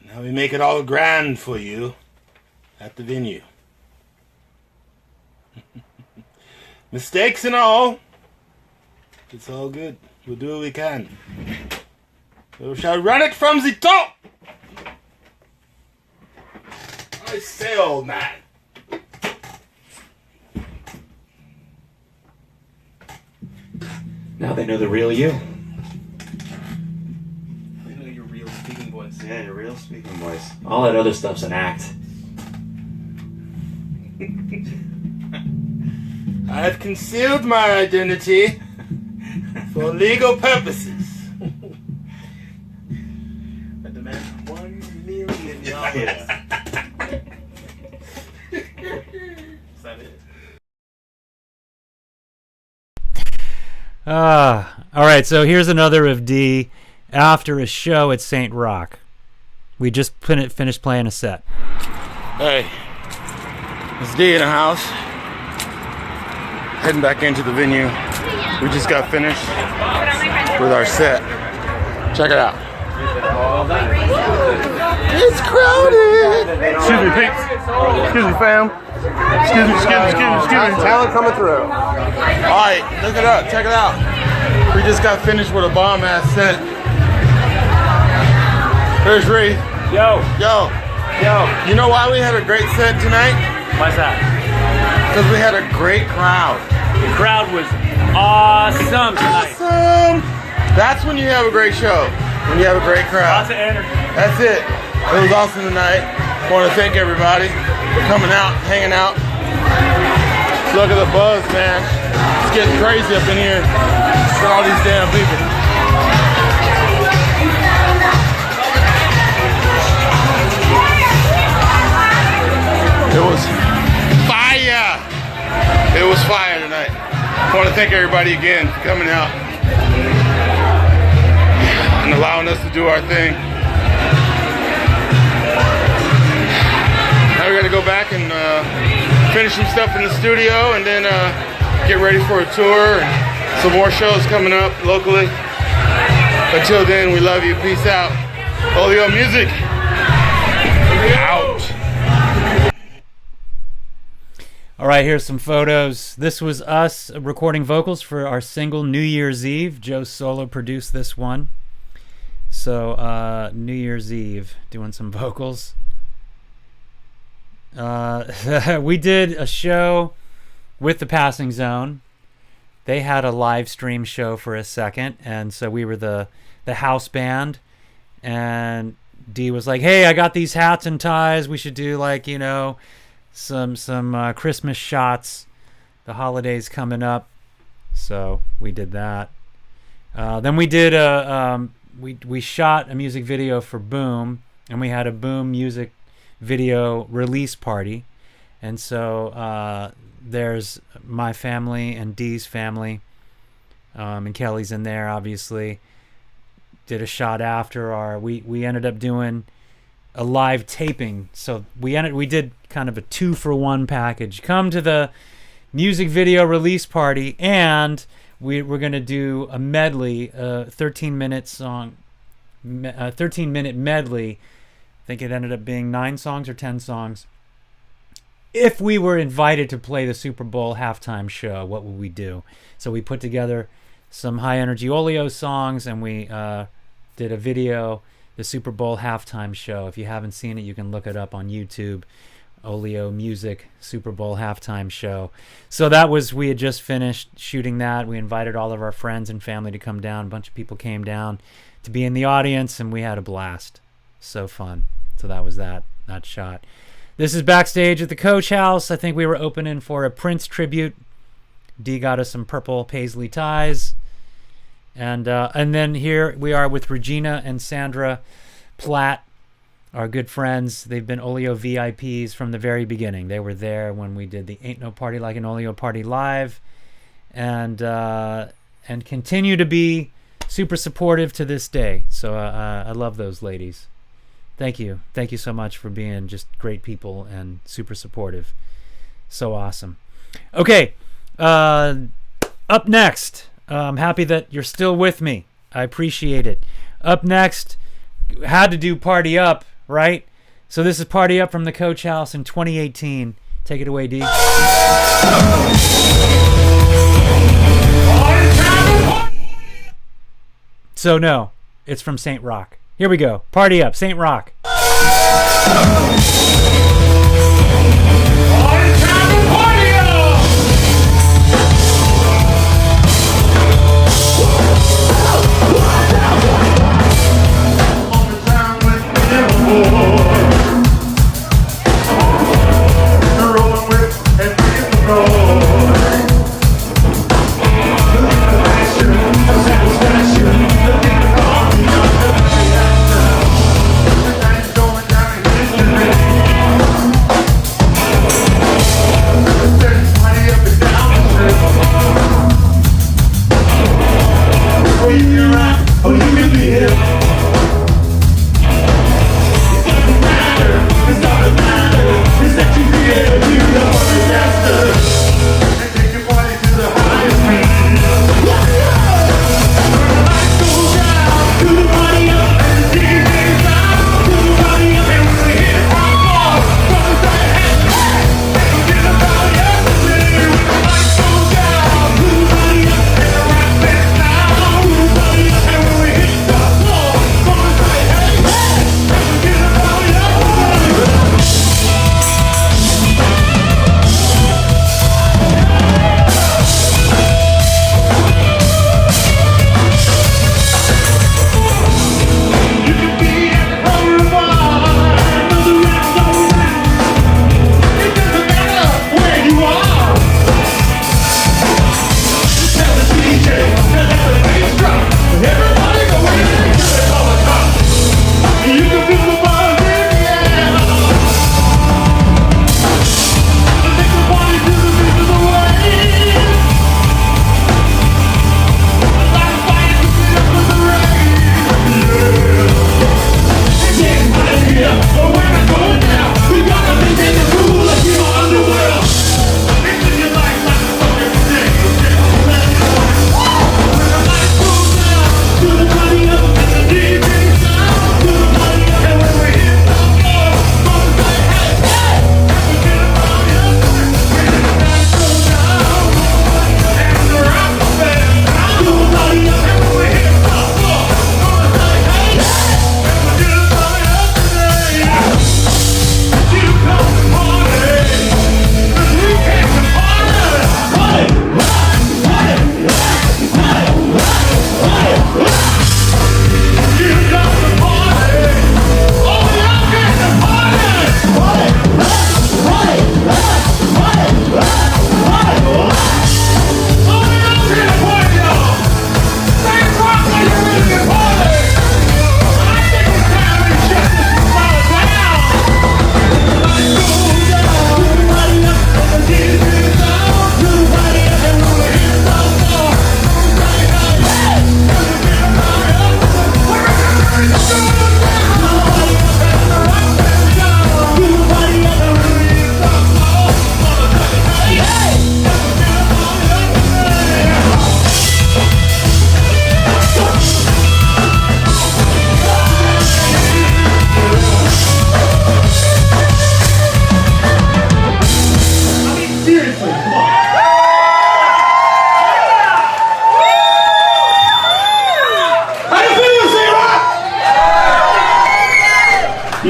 Speaker 2: and how we make it all grand for you at the venue. Mistakes and all, it's all good. We'll do what we can. We shall run it from the top. I say, old man.
Speaker 14: Now they know the real you.
Speaker 2: They know your real speaking voice.
Speaker 14: Yeah, your real speaking voice. All that other stuff's an act.
Speaker 2: I have concealed my identity for legal purposes. I demand $1 million.
Speaker 14: Yeah.
Speaker 2: Is that it?
Speaker 1: All right, so here's another of Dee after a show at St. Rock. We just finished playing a set.
Speaker 2: Hey, it's Dee in the house. Heading back into the venue. We just got finished with our set. Check it out. It's crowded.
Speaker 15: Excuse me, peeps. Excuse me, fam. Excuse me.
Speaker 2: Talent coming through. All right, look it up. Check it out. We just got finished with a bomb-ass set. Here's Reed.
Speaker 15: Yo.
Speaker 2: You know why we had a great set tonight?
Speaker 15: Why's that?
Speaker 2: Because we had a great crowd.
Speaker 15: The crowd was awesome tonight.
Speaker 2: Awesome. That's when you have a great show. When you have a great crowd.
Speaker 15: Lots of energy.
Speaker 2: That's it. It was awesome tonight. I want to thank everybody for coming out, hanging out. Look at the buzz, man. It's getting crazy up in here with all these damn people. It was fire. It was fire tonight. I want to thank everybody again for coming out and allowing us to do our thing. Now we got to go back and finish some stuff in the studio and then get ready for a tour and some more shows coming up locally. Until then, we love you. Peace out. Olio Music. Out.
Speaker 1: All right, here's some photos. This was us recording vocals for our single New Year's Eve. Joe Solo produced this one. So New Year's Eve, doing some vocals. We did a show with the Passing Zone. They had a live stream show for a second, and so we were the house band. And Dee was like, "Hey, I got these hats and ties. We should do like, you know, some Christmas shots. The holidays coming up." So we did that. Then we did we shot a music video for Boom, and we had a Boom music video release party. And so there's my family and Dee's family, and Kelly's in there obviously. Did a shot after our we ended up doing a live taping. So we did kind of a 2-for-1 package. Come to the music video release party, and we're gonna do a medley, 13-minute song, 13-minute medley. I think it ended up being 9 songs or 10 songs. If we were invited to play the Super Bowl halftime show, what would we do? So we put together some high energy Olio songs, and we did a video, the Super Bowl halftime show. If you haven't seen it, you can look it up on YouTube. Olio Music Super Bowl halftime show. So we had just finished shooting that. We invited all of our friends and family to come down. A bunch of people came down to be in the audience, and we had a blast. So fun. So that was that shot. This is backstage at the Coach House. I think we were opening for a Prince tribute. D got us some purple paisley ties. And then here we are with Regina and Sandra Platt, our good friends. They've been Olio VIPs from the very beginning. They were there when we did the Ain't No Party Like an Olio Party live, and continue to be super supportive to this day. So I love those ladies. Thank you so much for being just great people and super supportive. So awesome. Okay, up next, I'm happy that you're still with me. I appreciate it. Up next, had to do Party Up, right? So this is Party Up from the Coach House in 2018. Take it away, D. So no, it's from Saint Rock. Here we go. Party Up, Saint Rock.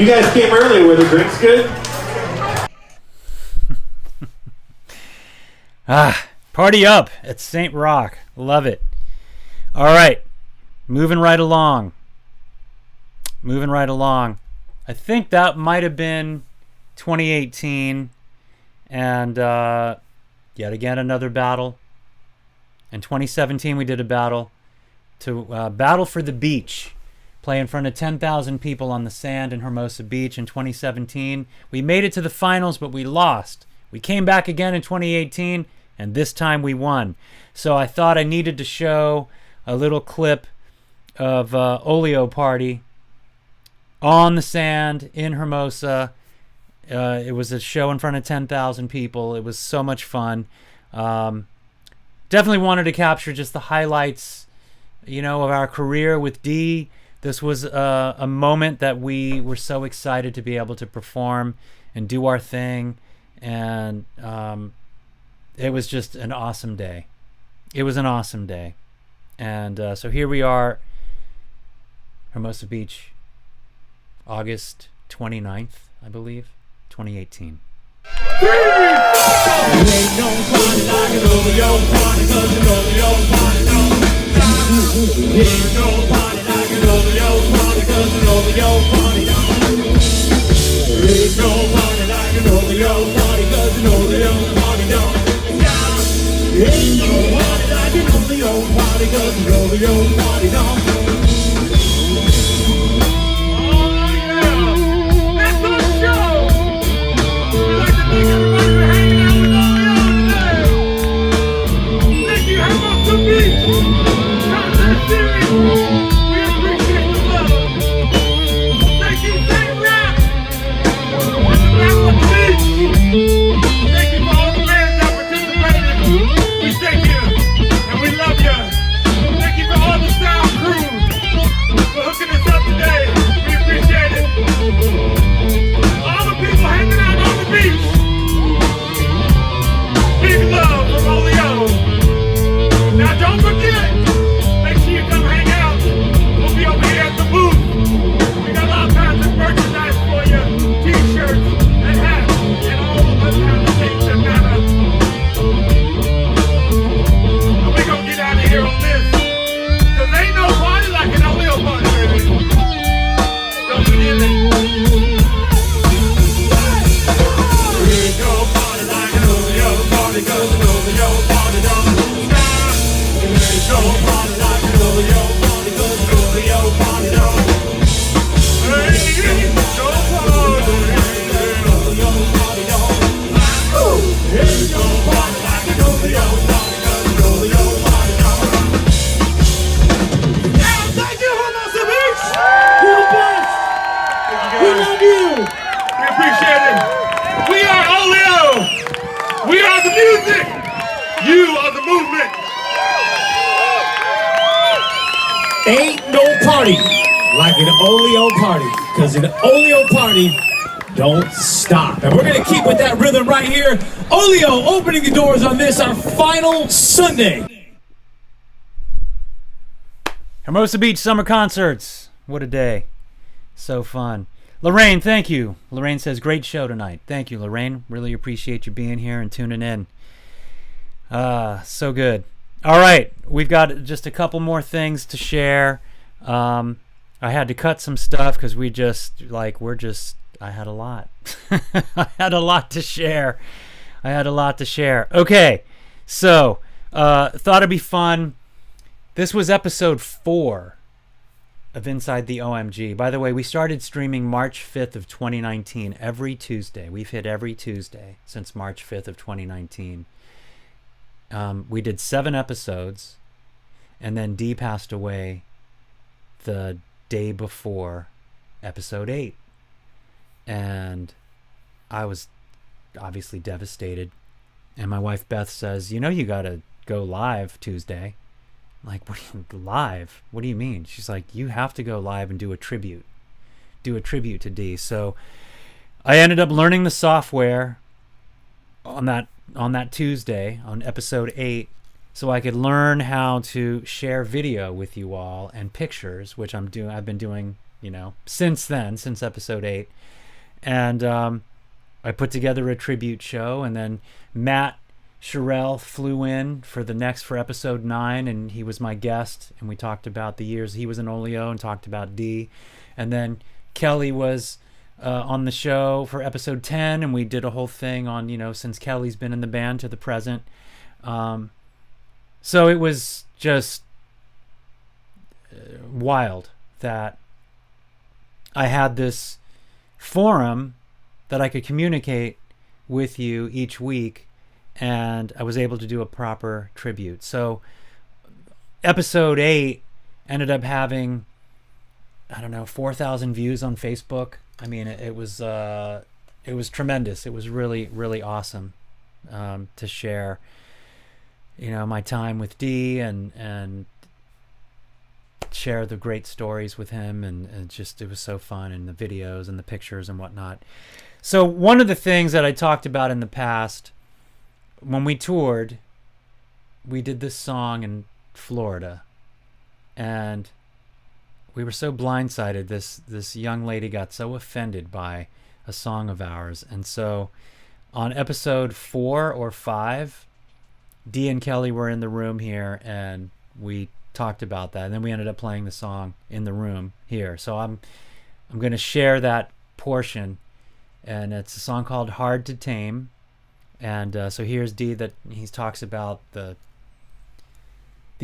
Speaker 13: You guys came early. Were the drinks good?
Speaker 1: Party up at St. Rock. Love it. All right. Moving right along. I think that might have been 2018. And yet again, another battle. In 2017, we did a battle to battle for the beach. Play in front of 10,000 people on the sand in Hermosa Beach in 2017. We made it to the finals, but we lost. We came back again in 2018, and this time we won. So I thought I needed to show a little clip of Olio party on the sand in Hermosa. It was a show in front of 10,000 people. It was so much fun. Definitely wanted to capture just the highlights, of our career with D. This was a moment that we were so excited to be able to perform and do our thing. And it was just an awesome day. And so here we are, Hermosa Beach, August 29th, I believe, 2018.
Speaker 12: Ain't no party like an Olio party, because an Olio party don't stop. And we're going to keep with that rhythm right here. Olio opening the doors on this, our final Sunday.
Speaker 1: Hermosa Beach Summer Concerts. What a day. So fun. Lorraine, thank you. Lorraine says, great show tonight. Thank you, Lorraine. Really appreciate you being here and tuning in. So good. All right, we've got just a couple more things to share. I had to cut some stuff because I had a lot. I had a lot to share. Okay, so thought it'd be fun. This was episode 4 of Inside the OMG. By the way, we started streaming March 5th of 2019 every Tuesday. We've hit every Tuesday since March 5th of 2019. We did 7 episodes, and then Dee passed away the day before episode 8. And I was obviously devastated. And my wife Beth says, you gotta go live Tuesday. I'm like, live? What do you mean? She's like, you have to go live and do a tribute to Dee. So I ended up learning the software on that Tuesday, on episode 8, so I could learn how to share video with you all and pictures, which I've been doing since then, since episode 8. And I put together a tribute show, and then Matt Sherrill flew in for episode 9, and he was my guest, and we talked about the years he was in Olio and talked about D. And then Kelly was on the show for episode 10, and we did a whole thing on, since Kelly's been in the band to the present. So it was just wild that I had this forum that I could communicate with you each week, and I was able to do a proper tribute. So episode 8 ended up having, 4,000 views on Facebook. I mean, it was tremendous. It was really, really awesome to share, my time with D and share the great stories with him, and it was so fun, and the videos and the pictures and whatnot. So one of the things that I talked about in the past, when we toured, we did this song in Florida, and we were so blindsided. This young lady got so offended by a song of ours, and so on episode 4 or 5, Dee and Kelly were in the room here, and we talked about that, and then we ended up playing the song in the room here. So I'm going to share that portion, and it's a song called "Hard to Tame." And so here's Dee, that he talks about the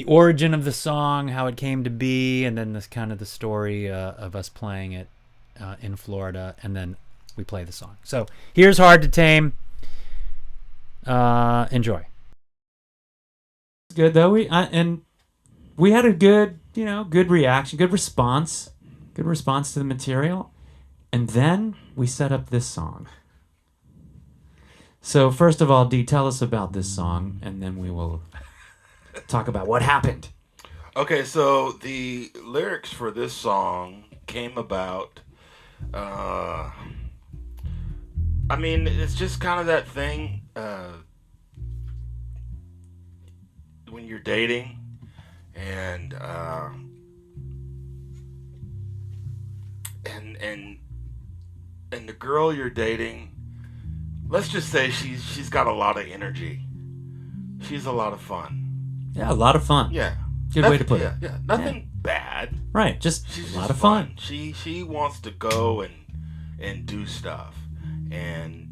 Speaker 1: origin of the song, how it came to be, and then this kind of the story of us playing it in Florida, and then we play the song. So here's "Hard to Tame." Enjoy. Good though, we had a good, good reaction, good response to the material, and then we set up this song. So first of all, Dee, tell us about this song, and then we will talk about what happened.
Speaker 16: Okay, so the lyrics for this song came about, it's just kind of that thing, when you're dating, and the girl you're dating, let's just say she's got a lot of energy. She's a lot of fun.
Speaker 1: Yeah, a lot of fun.
Speaker 16: Yeah.
Speaker 1: Good way to put it.
Speaker 16: Yeah, nothing bad.
Speaker 1: Right, just
Speaker 16: she's
Speaker 1: a lot
Speaker 16: just
Speaker 1: of fun.
Speaker 16: She wants to go and do stuff. And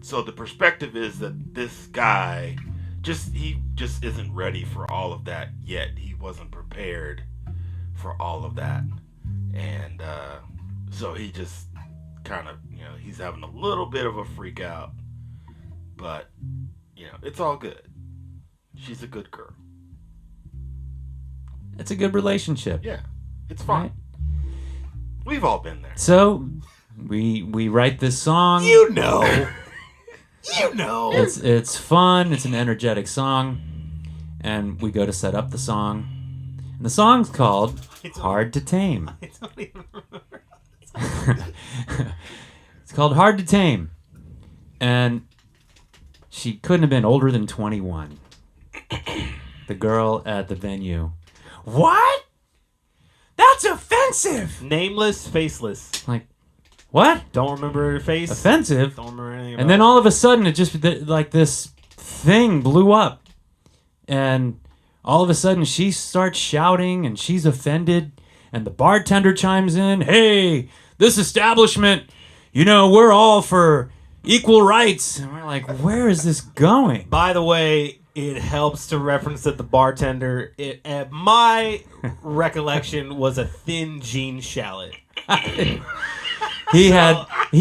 Speaker 16: so the perspective is that this guy he just isn't ready for all of that yet. He wasn't prepared for all of that. And so he just kind of, he's having a little bit of a freak out. But, it's all good. She's a good girl.
Speaker 1: It's a good relationship.
Speaker 16: Yeah, it's fun. Right? We've all been there.
Speaker 1: So we write this song. It's fun. It's an energetic song, and we go to set up the song. And the song's called "Hard to Tame."
Speaker 10: I don't even remember.
Speaker 1: It's called "Hard to Tame," and she couldn't have been older than 21. The girl at the venue. What? That's offensive.
Speaker 10: Nameless, faceless.
Speaker 1: Like, what?
Speaker 10: Don't remember her face.
Speaker 1: Offensive.
Speaker 10: Don't remember anything about
Speaker 1: And then all of a sudden, it just, like, this thing blew up. And all of a sudden, she starts shouting, and she's offended. And the bartender chimes in, "Hey, this establishment, we're all for equal rights." And we're like, where is this going?
Speaker 10: By the way, it helps to reference that the bartender, my recollection, was a thin Gene Shalit.
Speaker 1: He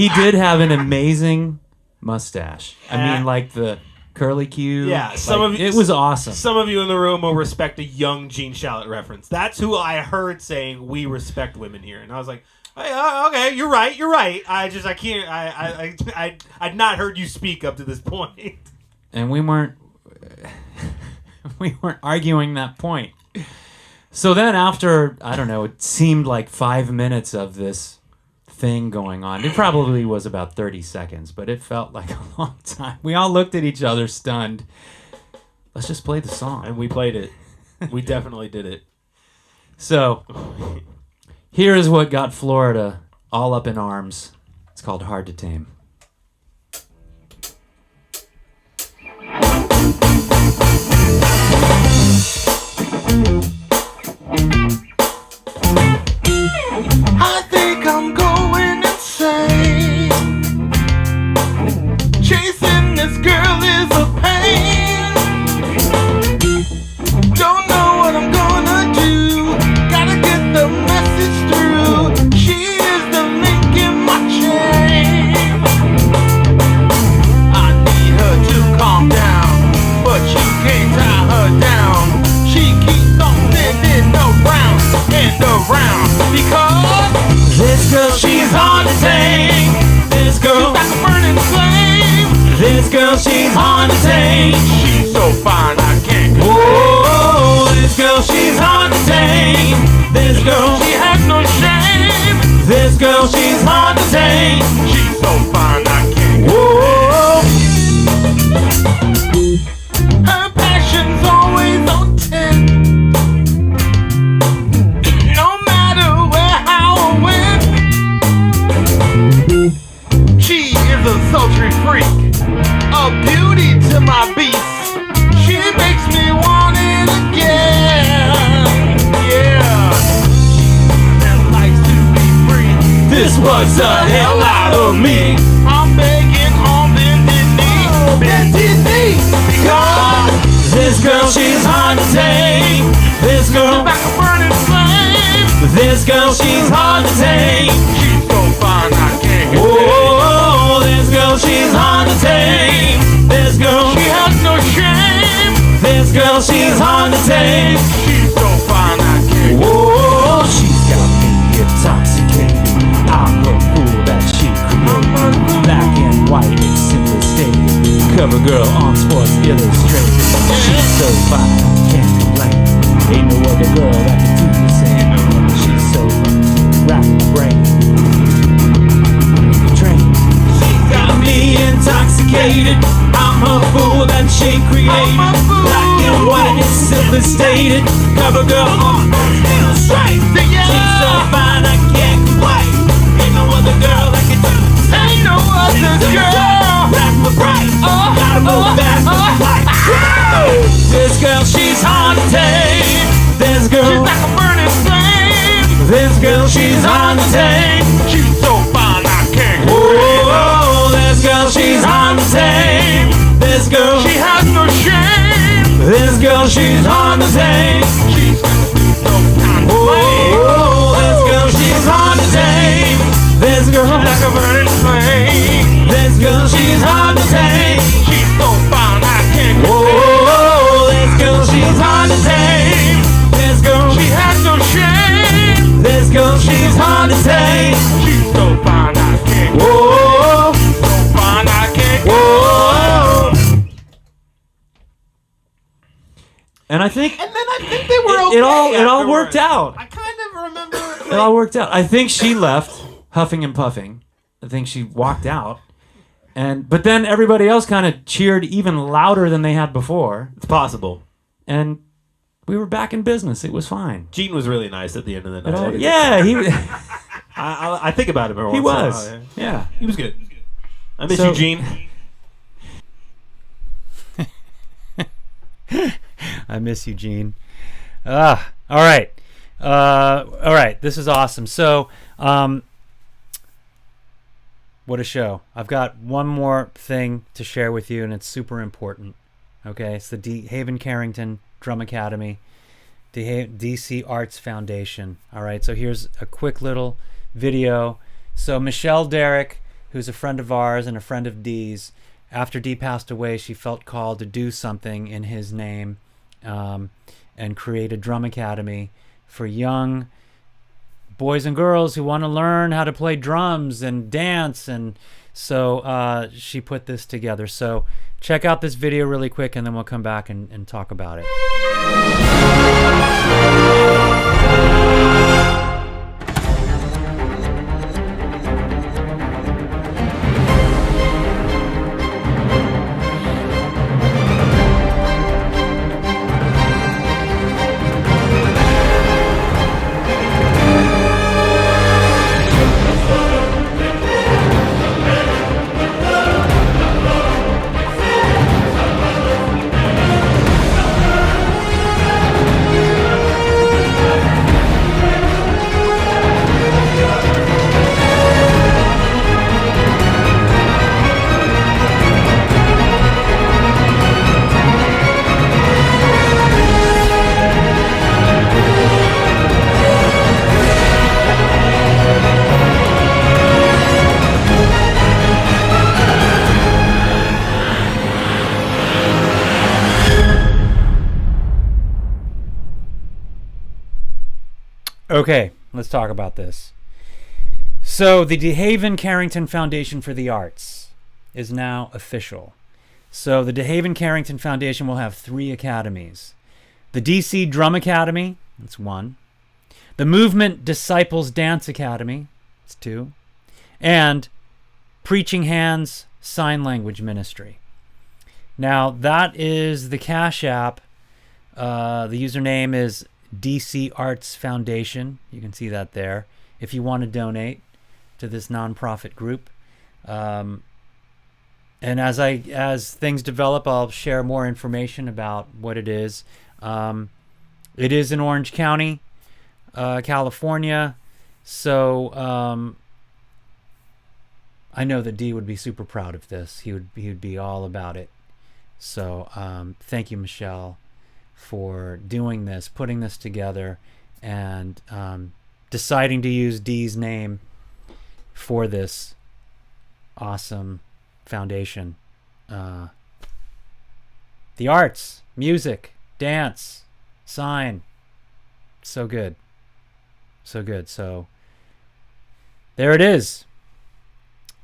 Speaker 1: did have an amazing mustache. I mean, like the curly Q.
Speaker 10: Yeah,
Speaker 1: it was awesome.
Speaker 10: Some of you in the room will respect a young Gene Shalit reference. That's who I heard saying we respect women here, and I was like, hey, okay, you're right. I can't. I'd not heard you speak up to this point.
Speaker 1: And we weren't arguing that point. So then after, I don't know, it seemed like 5 minutes of this thing going on. It probably was about 30 seconds, but it felt like a long time. We all looked at each other stunned. Let's just play the song.
Speaker 10: And we played it. We definitely did it.
Speaker 1: So, Here is what got Florida all up in arms. It's called Hard to Tame.
Speaker 5: I think I'm going insane. Chasing this girl is a pain. Don't know what I'm gonna do. Gotta get the message through. She is the link in my chain. I need her to calm down, but you can't tie her down. She keeps on spinning around and around because
Speaker 6: This girl, she's hard to tame. This girl,
Speaker 5: she's like a burning flame.
Speaker 6: this girl, she's hard to tame.
Speaker 5: She's so fine I can't
Speaker 6: Whoa, this girl, she's hard to tame. This girl,
Speaker 5: She has no shame.
Speaker 6: this girl, she's hard to tame.
Speaker 5: She's so fine I can't
Speaker 6: Whoa,
Speaker 5: Her passion's always on 10. No matter where, how, or when. She is a sultry freak, a beauty to my beast. She makes me want it again. Yeah. That likes to be free.
Speaker 6: this was the hell out of me.
Speaker 5: I'm begging on bended knee, bended knee, because
Speaker 6: This girl, she's hard to tame. This girl,
Speaker 5: like a burning flame.
Speaker 6: this girl, she's hard to tame.
Speaker 5: She's so fine I can't get
Speaker 6: Whoa, this girl, she's hard to tame. This girl,
Speaker 5: She has no shame.
Speaker 6: this girl, she's hard to tame.
Speaker 5: She's so fine I can't
Speaker 6: Whoa, she's got me intoxicated. I'm a fool that she created. Black and white, it's simply stated. Cover girl on Sports Illustrated. She's so fine, I can't complain. Ain't no other girl that can do the same. She's so fine, rack my brain. Train. She's got me intoxicated. I'm a fool that she created. Black and white, it's simply stated. Cover girl on Sports Illustrated. She's so fine, I can't complain. Ain't no other girl that can do the same.
Speaker 5: Ain't no other girl.
Speaker 6: Rack my brain. Gotta move fast with the light. This girl, she's hard to tame. This girl,
Speaker 5: She's like a burning flame.
Speaker 6: this girl, she's hard to tame.
Speaker 5: She's so fine I can't
Speaker 6: Whoa, this girl, she's hard to tame. This girl,
Speaker 5: She has no shame.
Speaker 6: this girl, she's hard to tame.
Speaker 5: She's no kind of flame.
Speaker 6: Whoa, this girl, she's hard to tame. This girl,
Speaker 5: Like a burning flame.
Speaker 6: this girl, she's hard to tame.
Speaker 5: She's so fine I can't
Speaker 6: Whoa, this girl, she's hard to tame. This girl,
Speaker 5: She has no shame.
Speaker 6: this girl, she's hard to tame.
Speaker 5: She's so fine I can't
Speaker 6: Whoa,
Speaker 5: So fine I can't
Speaker 6: whoa. And I think
Speaker 10: And then I think they were okay.
Speaker 6: it all
Speaker 10: afterwards.
Speaker 6: worked out.
Speaker 10: I kind of remember.
Speaker 6: It all worked out. I think she left huffing and puffing. I think she walked out. But then everybody else kind of cheered even louder than they had before.
Speaker 10: It's possible.
Speaker 6: And we were back in business. It was fine.
Speaker 10: Gene was really nice at the end of the night.
Speaker 6: Yeah, he
Speaker 10: I think about him every
Speaker 6: he
Speaker 10: once in a
Speaker 6: was.
Speaker 10: while,
Speaker 6: Yeah.
Speaker 10: He was good. I miss
Speaker 6: So-
Speaker 10: you, Gene.
Speaker 1: I miss you, Gene. All right. All right. This is awesome. So, what a show. I've got one more thing to share with you, and it's super important. Okay. It's the DeHaven Carrington Drum Academy, DC Arts Foundation. All right. So here's a quick little video. So Michelle Derrick, who's a friend of ours and a friend of Dee's, after Dee passed away, she felt called to do something in his name and create a drum academy for young boys and girls who want to learn how to play drums and dance. And so she put this together. So check out this video really quick, and then we'll come back and talk about it. Okay, let's talk about this. So the DeHaven Carrington Foundation for the Arts is now official. So the DeHaven Carrington Foundation will have 3 academies. The DC Drum Academy, that's 1. The Movement Disciples Dance Academy, that's 2. And Preaching Hands Sign Language Ministry. Now, that is the Cash App. The username is DC Arts Foundation. You can see that there if you want to donate to this nonprofit group. And as things develop, I'll share more information about what it is. It is in Orange County, California. So I know that D would be super proud of this. He would be all about it. So thank you, Michelle, for doing this, putting this together, and deciding to use D's name for this awesome foundation. The arts, music, dance, sign. So good. So good. So there it is.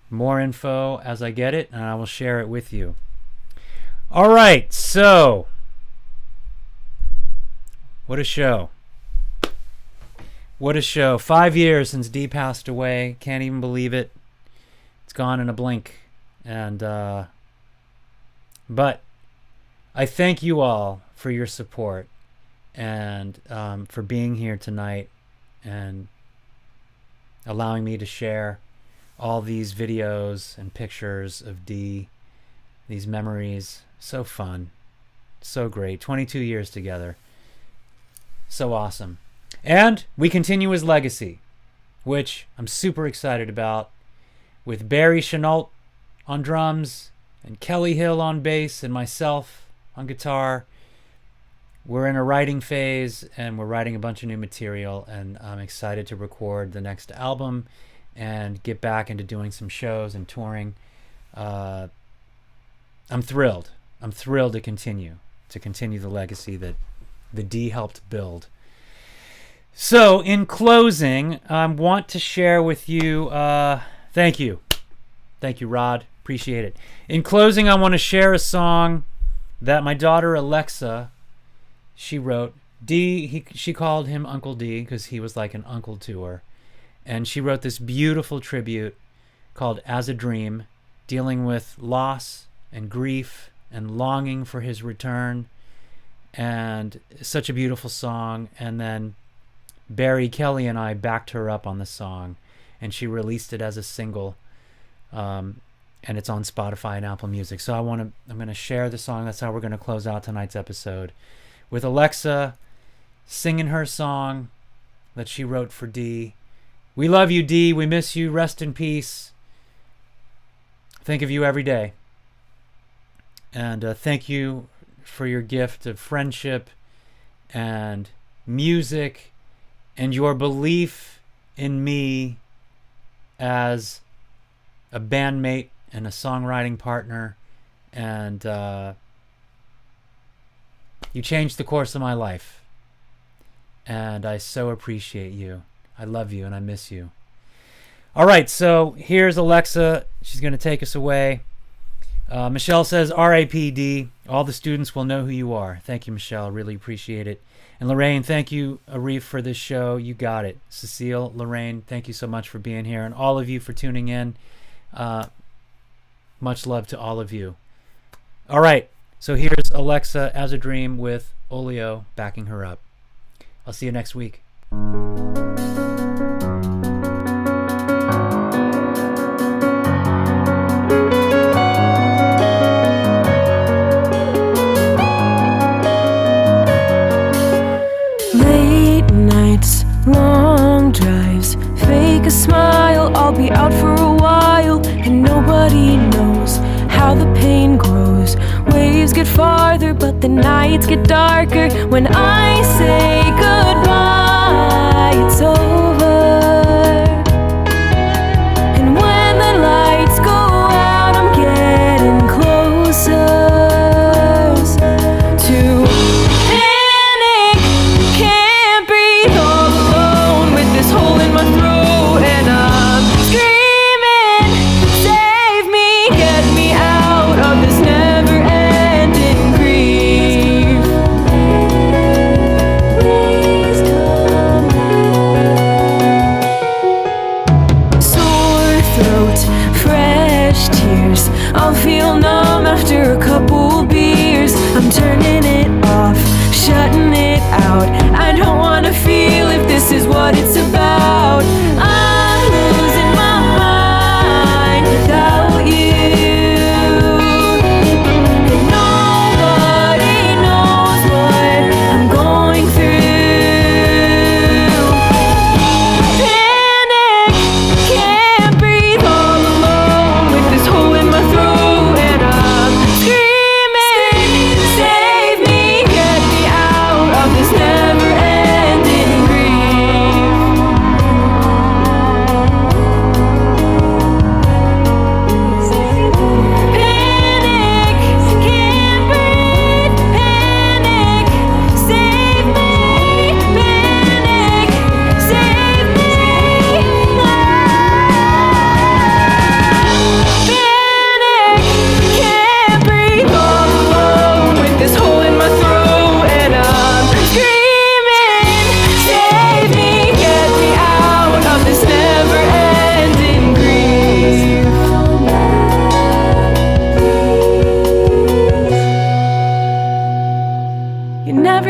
Speaker 1: More info as I get it, and I will share it with you. All right, so what a show. What a show. 5 years since Dee passed away. Can't even believe it. It's gone in a blink. And but I thank you all for your support and for being here tonight and allowing me to share all these videos and pictures of Dee, these memories. So fun, so great. 22 years together, so awesome. And we continue his legacy, which I'm super excited about, with Barry Chenault on drums and Kelly Hill on bass and myself on guitar. We're in a writing phase and we're writing a bunch of new material, and I'm excited to record the next album and get back into doing some shows and touring. I'm thrilled. I'm thrilled to continue the legacy that the D helped build. So in closing, I want to share with you, thank you, Rod, appreciate it. In closing, I want to share a song that my daughter Alexa, she wrote. She called him Uncle D because he was like an uncle to her. And she wrote this beautiful tribute called As a Dream, dealing with loss and grief and longing for his return. And such a beautiful song. And then Barry, Kelly, and I backed her up on the song, and she released it as a single. And it's on Spotify and Apple Music. So I'm going to share the song. That's how we're going to close out tonight's episode, with Alexa singing her song that she wrote for Dee. We love you, Dee. We miss you. Rest in peace. Think of you every day. And thank you for your gift of friendship and music and your belief in me as a bandmate and a songwriting partner. And you changed the course of my life. And I so appreciate you. I love you and I miss you. All right, so here's Alexa. She's going to take us away. Michelle says, R.I.P.D. All the students will know who you are. Thank you, Michelle. Really appreciate it. And Lorraine, thank you, Arif, for this show. You got it. Cecile, Lorraine, thank you so much for being here. And all of you for tuning in. Much love to all of you. All right, so here's Alexa, As a Dream, with Olio backing her up. I'll see you next week.
Speaker 17: Long drives, fake a smile. I'll be out for a while, and nobody knows how the pain grows. Waves get farther, but the nights get darker. When I say goodbye, it's over. And when the lights go out, I'm getting closer to panic. Can't breathe all alone.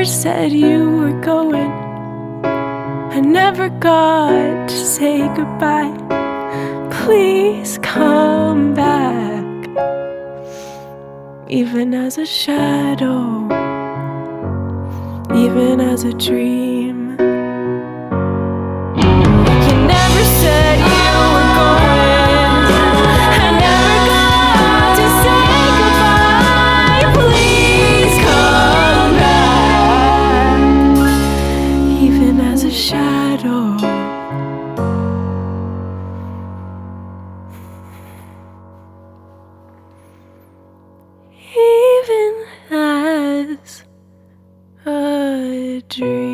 Speaker 17: never said you were going. I never got to say goodbye. Please come back, even as a shadow, even as a dream. You never said you were going. I never got to say goodbye. Please come back, even as a shadow. Even as a dream.